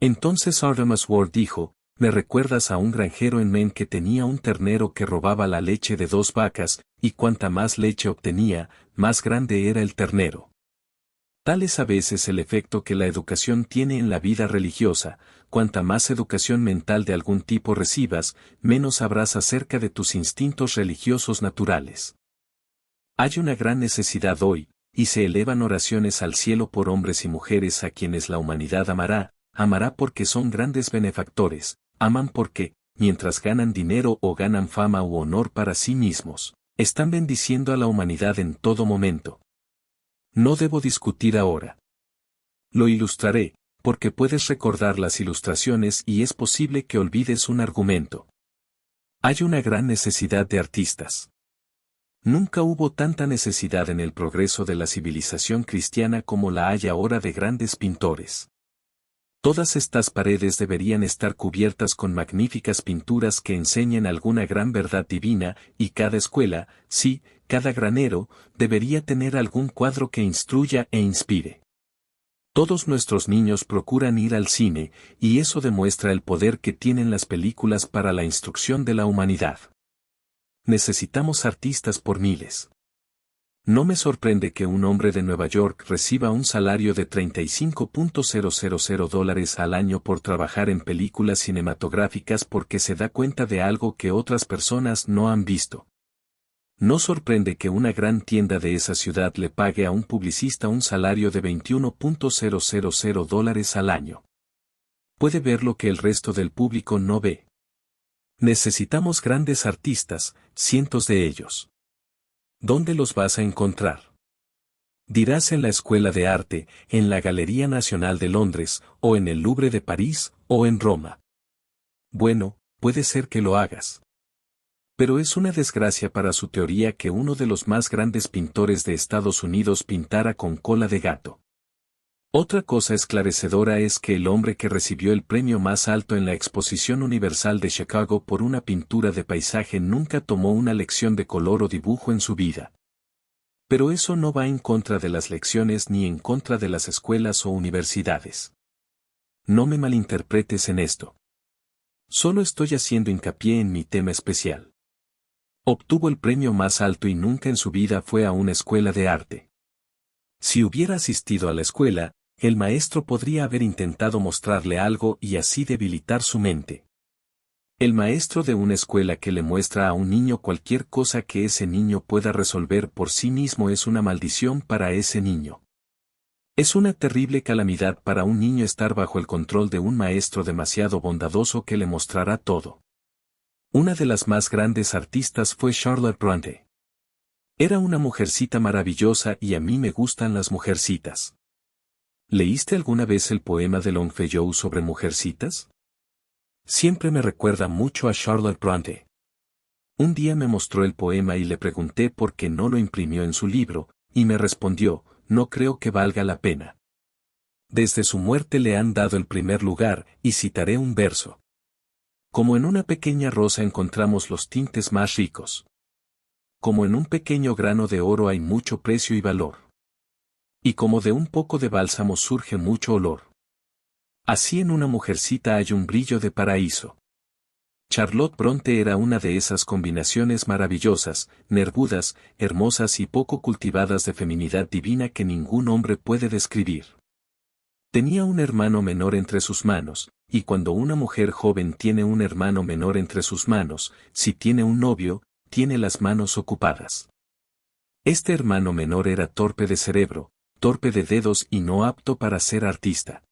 Entonces Artemus Ward dijo, me recuerdas a un granjero en Maine que tenía un ternero que robaba la leche de 2 vacas, y cuanta más leche obtenía, más grande era el ternero. Tal es a veces el efecto que la educación tiene en la vida religiosa, cuanta más educación mental de algún tipo recibas, menos sabrás acerca de tus instintos religiosos naturales. Hay una gran necesidad hoy, y se elevan oraciones al cielo por hombres y mujeres a quienes la humanidad amará porque son grandes benefactores, aman porque, mientras ganan dinero o ganan fama u honor para sí mismos, están bendiciendo a la humanidad en todo momento. No debo discutir ahora. Lo ilustraré, porque puedes recordar las ilustraciones y es posible que olvides un argumento. Hay una gran necesidad de artistas. Nunca hubo tanta necesidad en el progreso de la civilización cristiana como la hay ahora de grandes pintores. Todas estas paredes deberían estar cubiertas con magníficas pinturas que enseñen alguna gran verdad divina, y cada escuela, sí, cada granero, debería tener algún cuadro que instruya e inspire. Todos nuestros niños procuran ir al cine, y eso demuestra el poder que tienen las películas para la instrucción de la humanidad. Necesitamos artistas por miles. No me sorprende que un hombre de Nueva York reciba un salario de $35,000 al año por trabajar en películas cinematográficas porque se da cuenta de algo que otras personas no han visto. No sorprende que una gran tienda de esa ciudad le pague a un publicista un salario de $21,000 al año. Puede ver lo que el resto del público no ve. Necesitamos grandes artistas, cientos de ellos. ¿Dónde los vas a encontrar? Dirás en la Escuela de Arte, en la Galería Nacional de Londres, o en el Louvre de París, o en Roma. Bueno, puede ser que lo hagas. Pero es una desgracia para su teoría que uno de los más grandes pintores de Estados Unidos pintara con cola de gato. Otra cosa esclarecedora es que el hombre que recibió el premio más alto en la Exposición Universal de Chicago por una pintura de paisaje nunca tomó una lección de color o dibujo en su vida. Pero eso no va en contra de las lecciones ni en contra de las escuelas o universidades. No me malinterpretes en esto. Solo estoy haciendo hincapié en mi tema especial. Obtuvo el premio más alto y nunca en su vida fue a una escuela de arte. Si hubiera asistido a la escuela, el maestro podría haber intentado mostrarle algo y así debilitar su mente. El maestro de una escuela que le muestra a un niño cualquier cosa que ese niño pueda resolver por sí mismo es una maldición para ese niño. Es una terrible calamidad para un niño estar bajo el control de un maestro demasiado bondadoso que le mostrará todo. Una de las más grandes artistas fue Charlotte Brontë. Era una mujercita maravillosa y a mí me gustan las mujercitas. ¿Leíste alguna vez el poema de Longfellow sobre mujercitas? Siempre me recuerda mucho a Charlotte Brontë. Un día me mostró el poema y le pregunté por qué no lo imprimió en su libro, y me respondió, no creo que valga la pena. Desde su muerte le han dado el primer lugar, y citaré un verso. Como en una pequeña rosa encontramos los tintes más ricos. Como en un pequeño grano de oro hay mucho precio y valor. Y como de un poco de bálsamo surge mucho olor. Así en una mujercita hay un brillo de paraíso. Charlotte Bronte era una de esas combinaciones maravillosas, nervudas, hermosas y poco cultivadas de feminidad divina que ningún hombre puede describir. Tenía un hermano menor entre sus manos, y cuando una mujer joven tiene un hermano menor entre sus manos, si tiene un novio, tiene las manos ocupadas. Este hermano menor era torpe de cerebro, torpe de dedos y no apto para ser artista.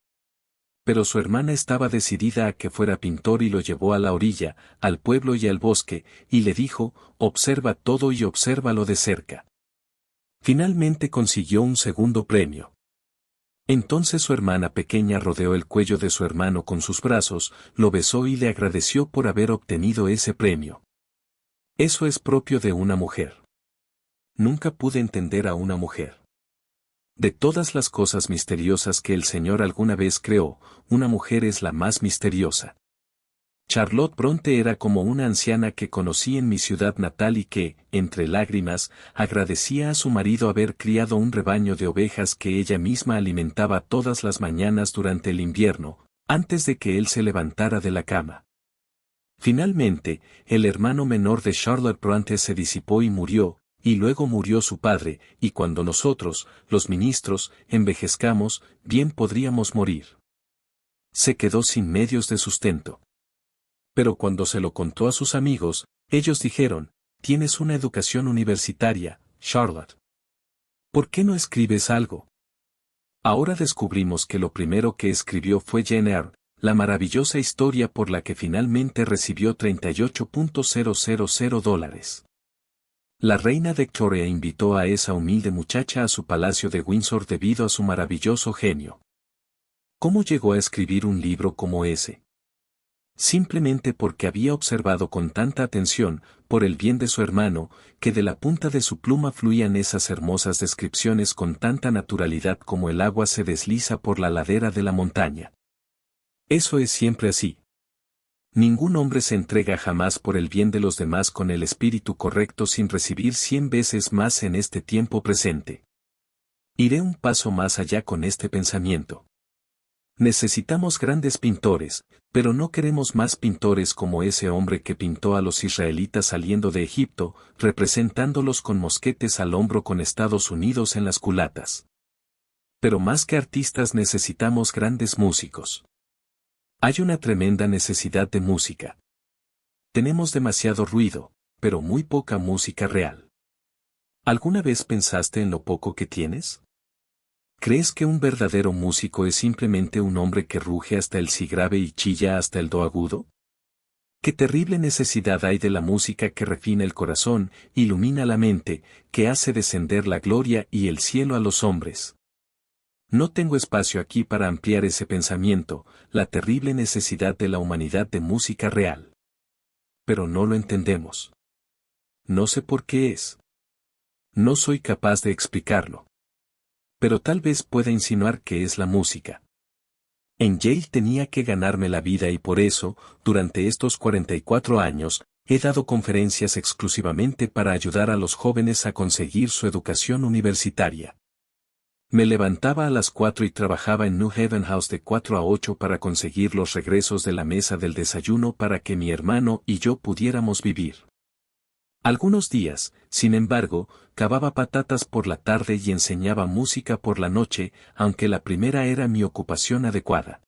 Pero su hermana estaba decidida a que fuera pintor y lo llevó a la orilla, al pueblo y al bosque, y le dijo, observa todo y obsérvalo de cerca. Finalmente consiguió un segundo premio. Entonces su hermana pequeña rodeó el cuello de su hermano con sus brazos, lo besó y le agradeció por haber obtenido ese premio. Eso es propio de una mujer. Nunca pude entender a una mujer. De todas las cosas misteriosas que el Señor alguna vez creó, una mujer es la más misteriosa. Charlotte Bronte era como una anciana que conocí en mi ciudad natal y que, entre lágrimas, agradecía a su marido haber criado un rebaño de ovejas que ella misma alimentaba todas las mañanas durante el invierno, antes de que él se levantara de la cama. Finalmente, el hermano menor de Charlotte Bronte se disipó y murió, y luego murió su padre, y cuando nosotros, los ministros, envejezcamos, bien podríamos morir. Se quedó sin medios de sustento. Pero cuando se lo contó a sus amigos, ellos dijeron, tienes una educación universitaria, Charlotte. ¿Por qué no escribes algo? Ahora descubrimos que lo primero que escribió fue Jane Eyre, la maravillosa historia por la que finalmente recibió $38,000. La reina Victoria invitó a esa humilde muchacha a su palacio de Windsor debido a su maravilloso genio. ¿Cómo llegó a escribir un libro como ese? Simplemente porque había observado con tanta atención, por el bien de su hermano, que de la punta de su pluma fluían esas hermosas descripciones con tanta naturalidad como el agua se desliza por la ladera de la montaña. Eso es siempre así. Ningún hombre se entrega jamás por el bien de los demás con el espíritu correcto sin recibir 100 veces más en este tiempo presente. Iré un paso más allá con este pensamiento. Necesitamos grandes pintores, pero no queremos más pintores como ese hombre que pintó a los israelitas saliendo de Egipto, representándolos con mosquetes al hombro con Estados Unidos en las culatas. Pero más que artistas necesitamos grandes músicos. Hay una tremenda necesidad de música. Tenemos demasiado ruido, pero muy poca música real. ¿Alguna vez pensaste en lo poco que tienes? ¿Crees que un verdadero músico es simplemente un hombre que ruge hasta el si grave y chilla hasta el do agudo? ¿Qué terrible necesidad hay de la música que refina el corazón, ilumina la mente, que hace descender la gloria y el cielo a los hombres? No tengo espacio aquí para ampliar ese pensamiento, la terrible necesidad de la humanidad de música real. Pero no lo entendemos. No sé por qué es. No soy capaz de explicarlo. Pero tal vez pueda insinuar que es la música. En Yale tenía que ganarme la vida y por eso, durante estos 44 años, he dado conferencias exclusivamente para ayudar a los jóvenes a conseguir su educación universitaria. Me levantaba a las 4 y trabajaba en New Haven House de 4 a 8 para conseguir los regresos de la mesa del desayuno para que mi hermano y yo pudiéramos vivir. Algunos días, sin embargo, cavaba patatas por la tarde y enseñaba música por la noche, aunque la primera era mi ocupación adecuada.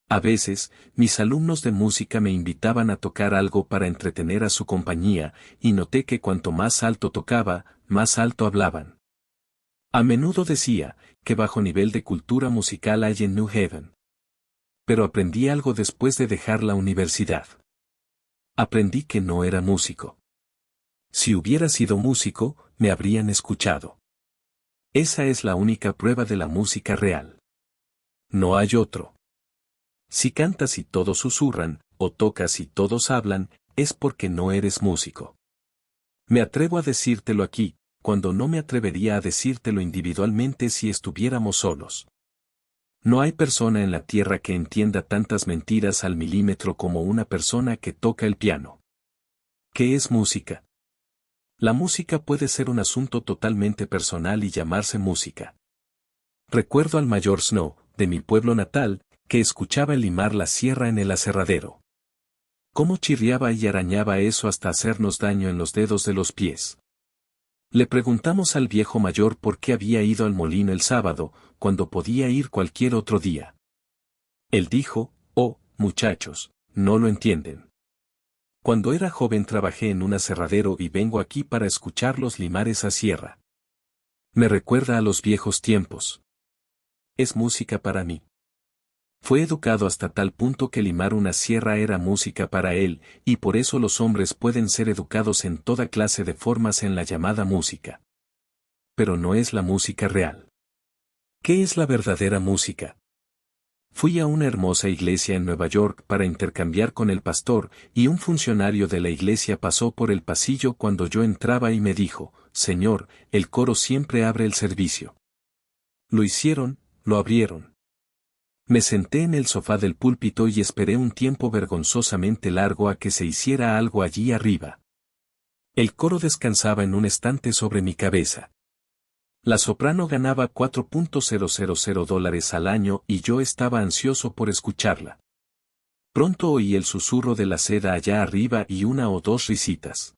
A veces, mis alumnos de música me invitaban a tocar algo para entretener a su compañía, y noté que cuanto más alto tocaba, más alto hablaban. A menudo decía, que bajo nivel de cultura musical hay en New Haven. Pero aprendí algo después de dejar la universidad. Aprendí que no era músico. Si hubiera sido músico, me habrían escuchado. Esa es la única prueba de la música real. No hay otro. Si cantas y todos susurran, o tocas y todos hablan, es porque no eres músico. Me atrevo a decírtelo aquí, cuando no me atrevería a decírtelo individualmente si estuviéramos solos. No hay persona en la tierra que entienda tantas mentiras al milímetro como una persona que toca el piano. ¿Qué es música? La música puede ser un asunto totalmente personal y llamarse música. Recuerdo al mayor Snow, de mi pueblo natal, que escuchaba el limar la sierra en el aserradero. Cómo chirriaba y arañaba eso hasta hacernos daño en los dedos de los pies. Le preguntamos al viejo mayor por qué había ido al molino el sábado, cuando podía ir cualquier otro día. Él dijo, oh, muchachos, no lo entienden. Cuando era joven trabajé en un aserradero y vengo aquí para escucharlos limar esa sierra. Me recuerda a los viejos tiempos. Es música para mí. Fue educado hasta tal punto que limar una sierra era música para él, y por eso los hombres pueden ser educados en toda clase de formas en la llamada música. Pero no es la música real. ¿Qué es la verdadera música? Fui a una hermosa iglesia en Nueva York para intercambiar con el pastor, y un funcionario de la iglesia pasó por el pasillo cuando yo entraba y me dijo, Señor, el coro siempre abre el servicio. Lo hicieron, lo abrieron. Me senté en el sofá del púlpito y esperé un tiempo vergonzosamente largo a que se hiciera algo allí arriba. El coro descansaba en un estante sobre mi cabeza. La soprano ganaba $4,000 al año y yo estaba ansioso por escucharla. Pronto oí el susurro de la seda allá arriba y una o dos risitas.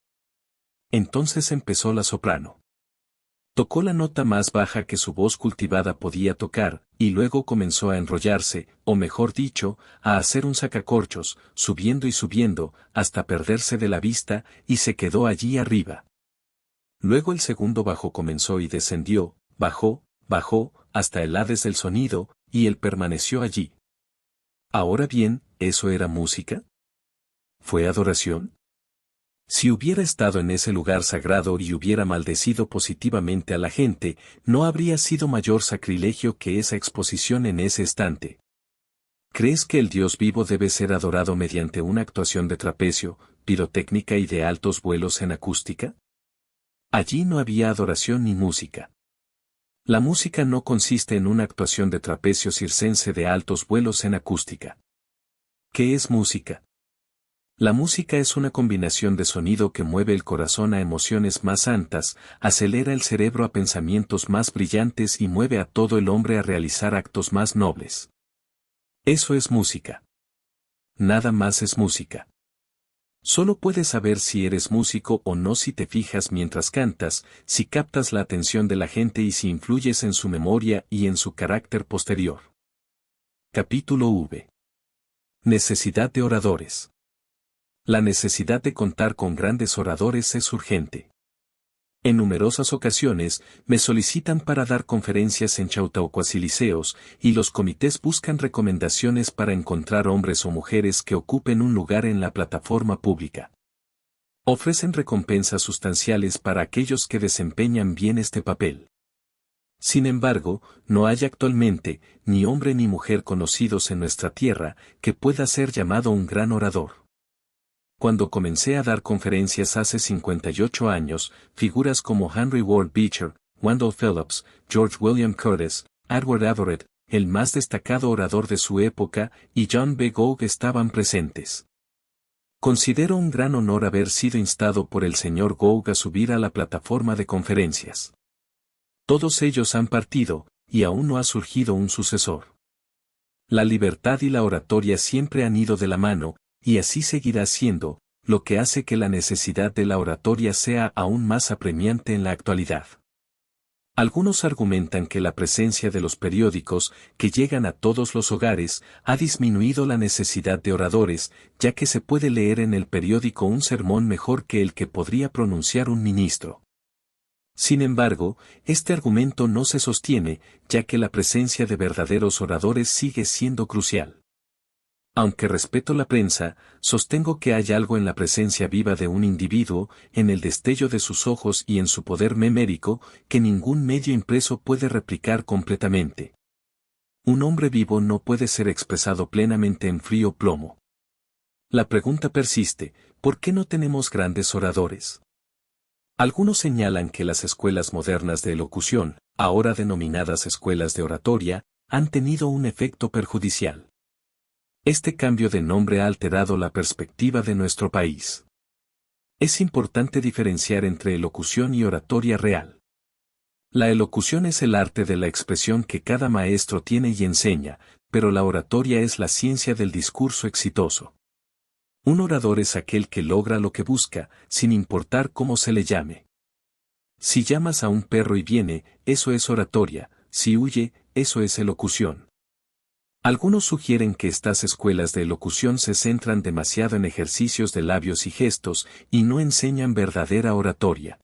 Entonces empezó la soprano. Tocó la nota más baja que su voz cultivada podía tocar, y luego comenzó a enrollarse, o mejor dicho, a hacer un sacacorchos, subiendo y subiendo, hasta perderse de la vista, y se quedó allí arriba. Luego el segundo bajo comenzó y descendió, bajó, hasta el Hades del sonido, y él permaneció allí. Ahora bien, ¿eso era música? ¿Fue adoración? Si hubiera estado en ese lugar sagrado y hubiera maldecido positivamente a la gente, no habría sido mayor sacrilegio que esa exposición en ese estante. ¿Crees que el Dios vivo debe ser adorado mediante una actuación de trapecio, pirotécnica y de altos vuelos en acústica? Allí no había adoración ni música. La música no consiste en una actuación de trapecio circense de altos vuelos en acústica. ¿Qué es música? La música es una combinación de sonido que mueve el corazón a emociones más santas, acelera el cerebro a pensamientos más brillantes y mueve a todo el hombre a realizar actos más nobles. Eso es música. Nada más es música. Solo puedes saber si eres músico o no si te fijas mientras cantas, si captas la atención de la gente y si influyes en su memoria y en su carácter posterior. Capítulo V. Necesidad de oradores. La necesidad de contar con grandes oradores es urgente. En numerosas ocasiones, me solicitan para dar conferencias en chautauquas y liceos, y los comités buscan recomendaciones para encontrar hombres o mujeres que ocupen un lugar en la plataforma pública. Ofrecen recompensas sustanciales para aquellos que desempeñan bien este papel. Sin embargo, no hay actualmente, ni hombre ni mujer conocidos en nuestra tierra, que pueda ser llamado un gran orador. Cuando comencé a dar conferencias hace 58 años, figuras como Henry Ward Beecher, Wendell Phillips, George William Curtis, Edward Everett, el más destacado orador de su época, y John B. Gough estaban presentes. Considero un gran honor haber sido instado por el señor Gough a subir a la plataforma de conferencias. Todos ellos han partido, y aún no ha surgido un sucesor. La libertad y la oratoria siempre han ido de la mano, y así seguirá siendo, lo que hace que la necesidad de la oratoria sea aún más apremiante en la actualidad. Algunos argumentan que la presencia de los periódicos, que llegan a todos los hogares, ha disminuido la necesidad de oradores, ya que se puede leer en el periódico un sermón mejor que el que podría pronunciar un ministro. Sin embargo, este argumento no se sostiene, ya que la presencia de verdaderos oradores sigue siendo crucial. Aunque respeto la prensa, sostengo que hay algo en la presencia viva de un individuo, en el destello de sus ojos y en su poder memérico, que ningún medio impreso puede replicar completamente. Un hombre vivo no puede ser expresado plenamente en frío plomo. La pregunta persiste, ¿por qué no tenemos grandes oradores? Algunos señalan que las escuelas modernas de elocución, ahora denominadas escuelas de oratoria, han tenido un efecto perjudicial. Este cambio de nombre ha alterado la perspectiva de nuestro país. Es importante diferenciar entre elocución y oratoria real. La elocución es el arte de la expresión que cada maestro tiene y enseña, pero la oratoria es la ciencia del discurso exitoso. Un orador es aquel que logra lo que busca, sin importar cómo se le llame. Si llamas a un perro y viene, eso es oratoria; si huye, eso es elocución. Algunos sugieren que estas escuelas de elocución se centran demasiado en ejercicios de labios y gestos, y no enseñan verdadera oratoria.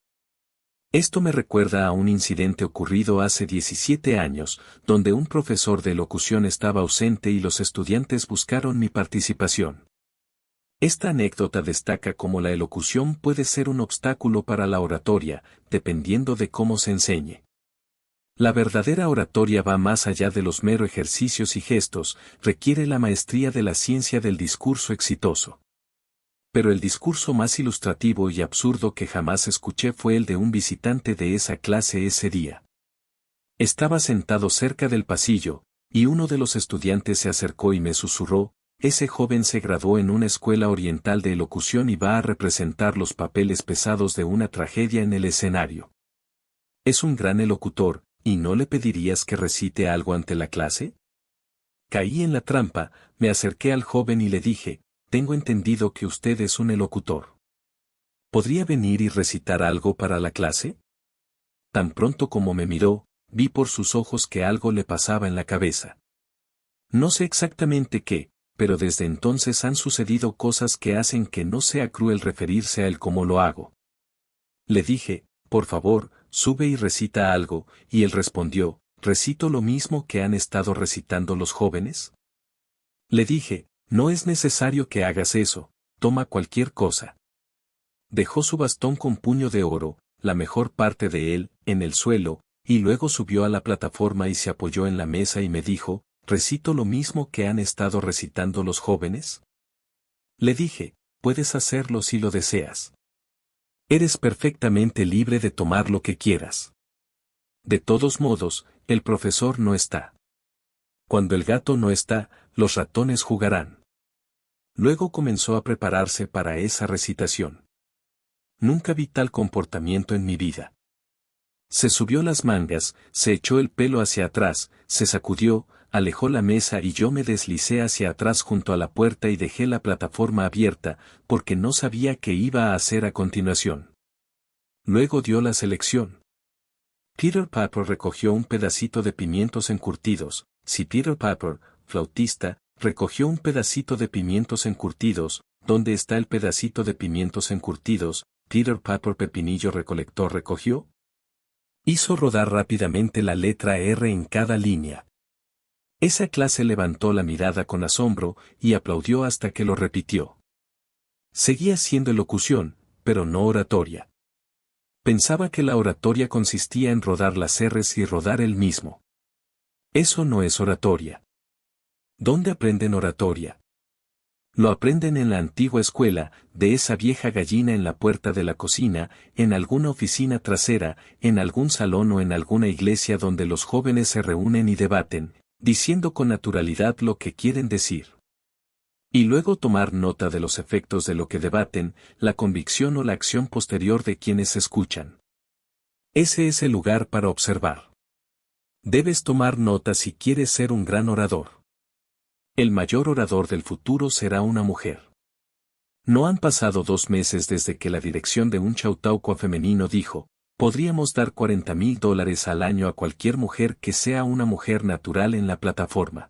Esto me recuerda a un incidente ocurrido hace 17 años, donde un profesor de elocución estaba ausente y los estudiantes buscaron mi participación. Esta anécdota destaca cómo la elocución puede ser un obstáculo para la oratoria, dependiendo de cómo se enseñe. La verdadera oratoria va más allá de los meros ejercicios y gestos, requiere la maestría de la ciencia del discurso exitoso. Pero el discurso más ilustrativo y absurdo que jamás escuché fue el de un visitante de esa clase ese día. Estaba sentado cerca del pasillo, y uno de los estudiantes se acercó y me susurró: ese joven se graduó en una escuela oriental de elocución y va a representar los papeles pesados de una tragedia en el escenario. Es un gran elocutor, ¿y no le pedirías que recite algo ante la clase? Caí en la trampa, me acerqué al joven y le dije: tengo entendido que usted es un elocutor. ¿Podría venir y recitar algo para la clase? Tan pronto como me miró, vi por sus ojos que algo le pasaba en la cabeza. No sé exactamente qué, pero desde entonces han sucedido cosas que hacen que no sea cruel referirse a él como lo hago. Le dije: por favor, sube y recita algo, y él respondió: ¿recito lo mismo que han estado recitando los jóvenes? Le dije: no es necesario que hagas eso, toma cualquier cosa. Dejó su bastón con puño de oro, la mejor parte de él, en el suelo, y luego subió a la plataforma y se apoyó en la mesa y me dijo: ¿recito lo mismo que han estado recitando los jóvenes? Le dije: puedes hacerlo si lo deseas. Eres perfectamente libre de tomar lo que quieras. De todos modos, el profesor no está. Cuando el gato no está, los ratones jugarán. Luego comenzó a prepararse para esa recitación. Nunca vi tal comportamiento en mi vida. Se subió las mangas, se echó el pelo hacia atrás, se sacudió, alejó la mesa y yo me deslicé hacia atrás junto a la puerta y dejé la plataforma abierta, porque no sabía qué iba a hacer a continuación. Luego dio la selección. Peter Piper recogió un pedacito de pimientos encurtidos. Si Peter Piper, flautista, recogió un pedacito de pimientos encurtidos, ¿dónde está el pedacito de pimientos encurtidos? Peter Piper pepinillo recolector recogió. Hizo rodar rápidamente la letra R en cada línea. Esa clase levantó la mirada con asombro y aplaudió hasta que lo repitió. Seguía siendo elocución, pero no oratoria. Pensaba que la oratoria consistía en rodar las R's y rodar el mismo. Eso no es oratoria. ¿Dónde aprenden oratoria? Lo aprenden en la antigua escuela, de esa vieja gallina en la puerta de la cocina, en alguna oficina trasera, en algún salón o en alguna iglesia donde los jóvenes se reúnen y debaten, diciendo con naturalidad lo que quieren decir. Y luego tomar nota de los efectos de lo que debaten, la convicción o la acción posterior de quienes escuchan. Ese es el lugar para observar. Debes tomar nota si quieres ser un gran orador. El mayor orador del futuro será una mujer. No han pasado 2 meses desde que la dirección de un Chautauqua femenino dijo: podríamos dar $40,000 al año a cualquier mujer que sea una mujer natural en la plataforma.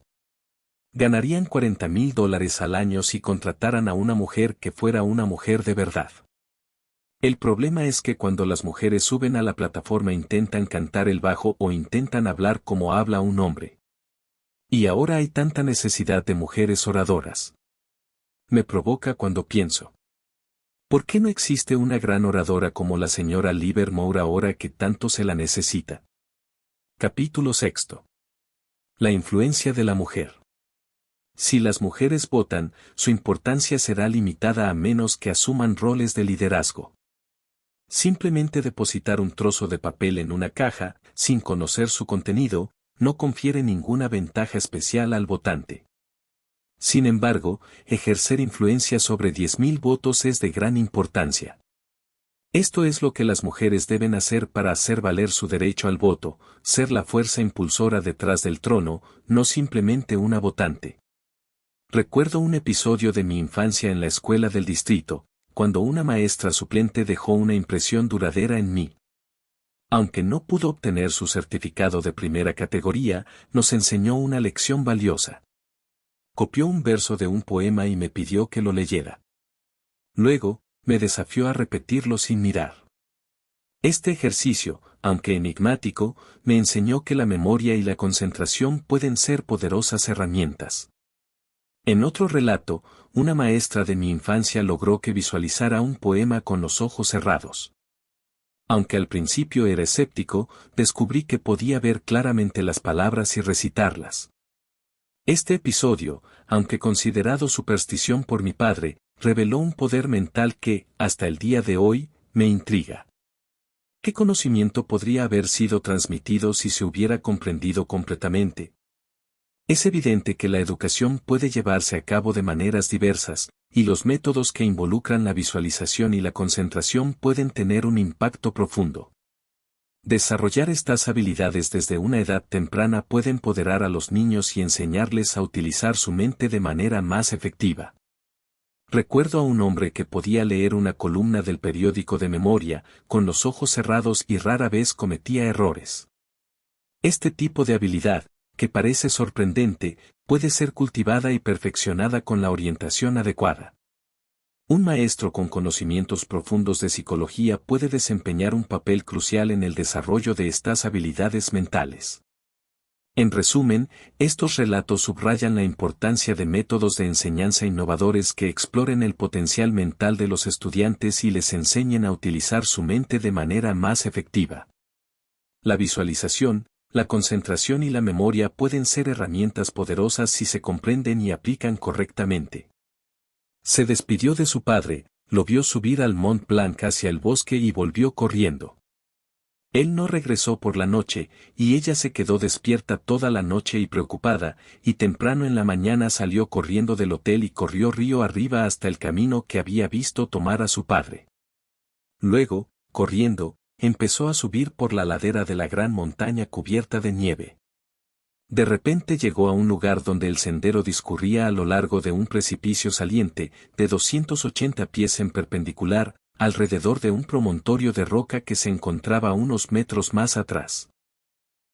Ganarían $40,000 al año si contrataran a una mujer que fuera una mujer de verdad. El problema es que cuando las mujeres suben a la plataforma intentan cantar el bajo o intentan hablar como habla un hombre. Y ahora hay tanta necesidad de mujeres oradoras. Me provoca cuando pienso: ¿por qué no existe una gran oradora como la señora Livermore ahora que tanto se la necesita? Capítulo 6. La influencia de la mujer. Si las mujeres votan, su importancia será limitada a menos que asuman roles de liderazgo. Simplemente depositar un trozo de papel en una caja, sin conocer su contenido, no confiere ninguna ventaja especial al votante. Sin embargo, ejercer influencia sobre 10,000 votos es de gran importancia. Esto es lo que las mujeres deben hacer para hacer valer su derecho al voto, ser la fuerza impulsora detrás del trono, no simplemente una votante. Recuerdo un episodio de mi infancia en la escuela del distrito, cuando una maestra suplente dejó una impresión duradera en mí. Aunque no pudo obtener su certificado de primera categoría, nos enseñó una lección valiosa. Copió un verso de un poema y me pidió que lo leyera. Luego, me desafió a repetirlo sin mirar. Este ejercicio, aunque enigmático, me enseñó que la memoria y la concentración pueden ser poderosas herramientas. En otro relato, una maestra de mi infancia logró que visualizara un poema con los ojos cerrados. Aunque al principio era escéptico, descubrí que podía ver claramente las palabras y recitarlas. Este episodio, aunque considerado superstición por mi padre, reveló un poder mental que, hasta el día de hoy, me intriga. ¿Qué conocimiento podría haber sido transmitido si se hubiera comprendido completamente? Es evidente que la educación puede llevarse a cabo de maneras diversas, y los métodos que involucran la visualización y la concentración pueden tener un impacto profundo. Desarrollar estas habilidades desde una edad temprana puede empoderar a los niños y enseñarles a utilizar su mente de manera más efectiva. Recuerdo a un hombre que podía leer una columna del periódico de memoria, con los ojos cerrados y rara vez cometía errores. Este tipo de habilidad, que parece sorprendente, puede ser cultivada y perfeccionada con la orientación adecuada. Un maestro con conocimientos profundos de psicología puede desempeñar un papel crucial en el desarrollo de estas habilidades mentales. En resumen, estos relatos subrayan la importancia de métodos de enseñanza innovadores que exploren el potencial mental de los estudiantes y les enseñen a utilizar su mente de manera más efectiva. La visualización, la concentración y la memoria pueden ser herramientas poderosas si se comprenden y aplican correctamente. Se despidió de su padre, lo vio subir al Mont Blanc hacia el bosque y volvió corriendo. Él no regresó por la noche, y ella se quedó despierta toda la noche y preocupada, y temprano en la mañana salió corriendo del hotel y corrió río arriba hasta el camino que había visto tomar a su padre. Luego, corriendo, empezó a subir por la ladera de la gran montaña cubierta de nieve. De repente llegó a un lugar donde el sendero discurría a lo largo de un precipicio saliente, de 280 pies en perpendicular, alrededor de un promontorio de roca que se encontraba unos metros más atrás.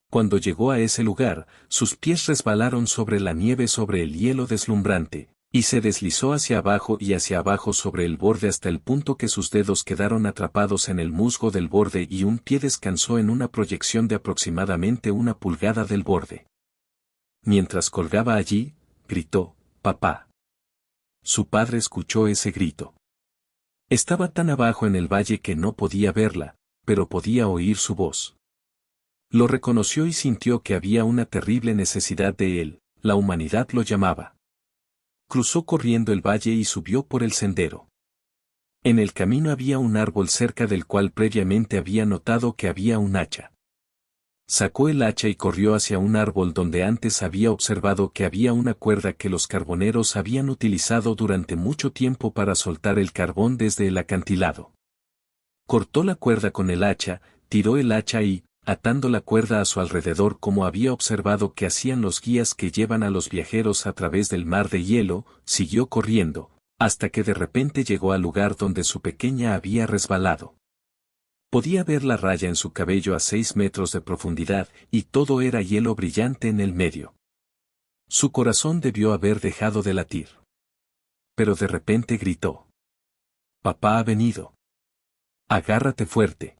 Cuando llegó a ese lugar, sus pies resbalaron sobre la nieve sobre el hielo deslumbrante, y se deslizó hacia abajo y hacia abajo sobre el borde hasta el punto que sus dedos quedaron atrapados en el musgo del borde y un pie descansó en una proyección de aproximadamente 1 pulgada del borde. Mientras colgaba allí, gritó, «¡Papá!». Su padre escuchó ese grito. Estaba tan abajo en el valle que no podía verla, pero podía oír su voz. Lo reconoció y sintió que había una terrible necesidad de él, la humanidad lo llamaba. Cruzó corriendo el valle y subió por el sendero. En el camino había un árbol cerca del cual previamente había notado que había un hacha. Sacó el hacha y corrió hacia un árbol donde antes había observado que había una cuerda que los carboneros habían utilizado durante mucho tiempo para soltar el carbón desde el acantilado. Cortó la cuerda con el hacha, tiró el hacha y, atando la cuerda a su alrededor como había observado que hacían los guías que llevan a los viajeros a través del mar de hielo, siguió corriendo, hasta que de repente llegó al lugar donde su pequeña había resbalado. Podía ver la raya en su cabello a 6 metros de profundidad y todo era hielo brillante en el medio. Su corazón debió haber dejado de latir. Pero de repente gritó: «Papá ha venido. Agárrate fuerte».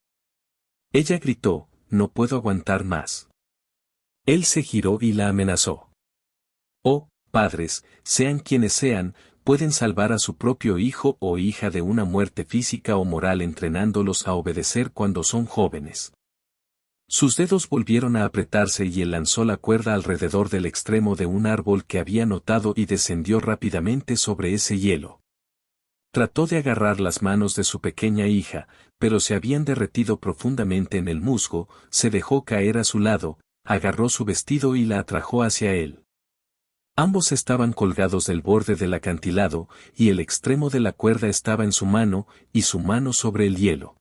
Ella gritó: «No puedo aguantar más». Él se giró y la amenazó. Oh, padres, sean quienes sean, pueden salvar a su propio hijo o hija de una muerte física o moral entrenándolos a obedecer cuando son jóvenes. Sus dedos volvieron a apretarse y él lanzó la cuerda alrededor del extremo de un árbol que había notado y descendió rápidamente sobre ese hielo. Trató de agarrar las manos de su pequeña hija, pero se habían derretido profundamente en el musgo, se dejó caer a su lado, agarró su vestido y la atrajo hacia él. Ambos estaban colgados del borde del acantilado, y el extremo de la cuerda estaba en su mano, y su mano sobre el hielo.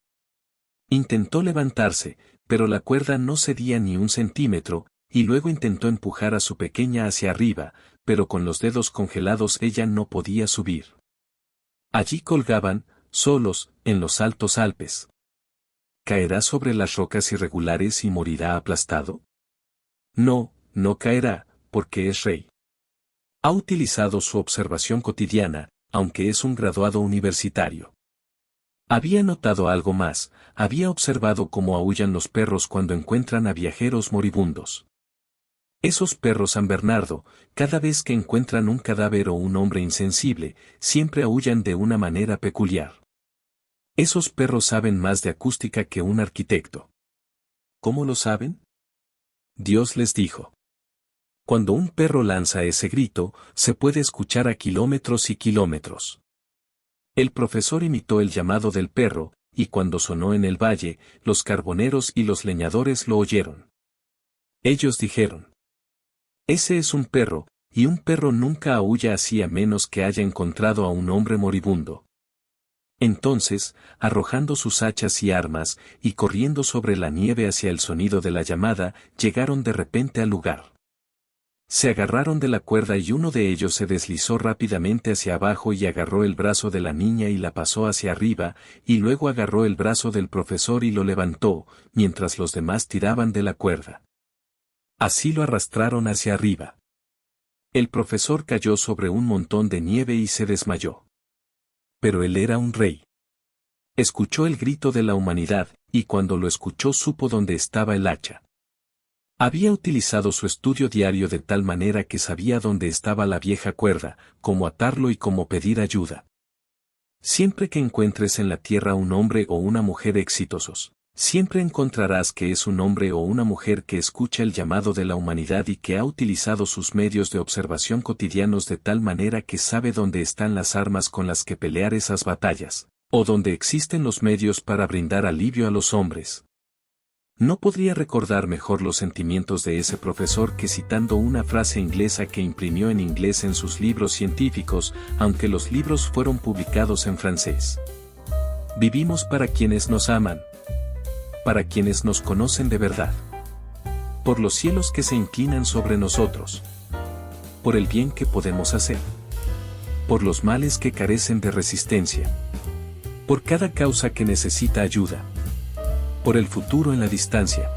Intentó levantarse, pero la cuerda no cedía ni un centímetro, y luego intentó empujar a su pequeña hacia arriba, pero con los dedos congelados ella no podía subir. Allí colgaban, solos, en los altos Alpes. ¿Caerá sobre las rocas irregulares y morirá aplastado? No, no caerá, porque es rey. Ha utilizado su observación cotidiana, aunque es un graduado universitario. Había notado algo más, había observado cómo aúllan los perros cuando encuentran a viajeros moribundos. Esos perros San Bernardo, cada vez que encuentran un cadáver o un hombre insensible, siempre aúllan de una manera peculiar. Esos perros saben más de acústica que un arquitecto. ¿Cómo lo saben? Dios les dijo. Cuando un perro lanza ese grito, se puede escuchar a kilómetros y kilómetros. El profesor imitó el llamado del perro, y cuando sonó en el valle, los carboneros y los leñadores lo oyeron. Ellos dijeron: ese es un perro, y un perro nunca aúlla así a menos que haya encontrado a un hombre moribundo. Entonces, arrojando sus hachas y armas, y corriendo sobre la nieve hacia el sonido de la llamada, llegaron de repente al lugar. Se agarraron de la cuerda y uno de ellos se deslizó rápidamente hacia abajo y agarró el brazo de la niña y la pasó hacia arriba, y luego agarró el brazo del profesor y lo levantó, mientras los demás tiraban de la cuerda. Así lo arrastraron hacia arriba. El profesor cayó sobre un montón de nieve y se desmayó. Pero él era un rey. Escuchó el grito de la humanidad, y cuando lo escuchó supo dónde estaba el hacha. Había utilizado su estudio diario de tal manera que sabía dónde estaba la vieja cuerda, cómo atarlo y cómo pedir ayuda. Siempre que encuentres en la tierra un hombre o una mujer exitosos, siempre encontrarás que es un hombre o una mujer que escucha el llamado de la humanidad y que ha utilizado sus medios de observación cotidianos de tal manera que sabe dónde están las armas con las que pelear esas batallas, o dónde existen los medios para brindar alivio a los hombres. No podría recordar mejor los sentimientos de ese profesor que citando una frase inglesa que imprimió en inglés en sus libros científicos, aunque los libros fueron publicados en francés. Vivimos para quienes nos aman, para quienes nos conocen de verdad, por los cielos que se inclinan sobre nosotros, por el bien que podemos hacer, por los males que carecen de resistencia, por cada causa que necesita ayuda, por el futuro en la distancia,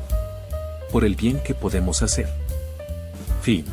por el bien que podemos hacer. Fin.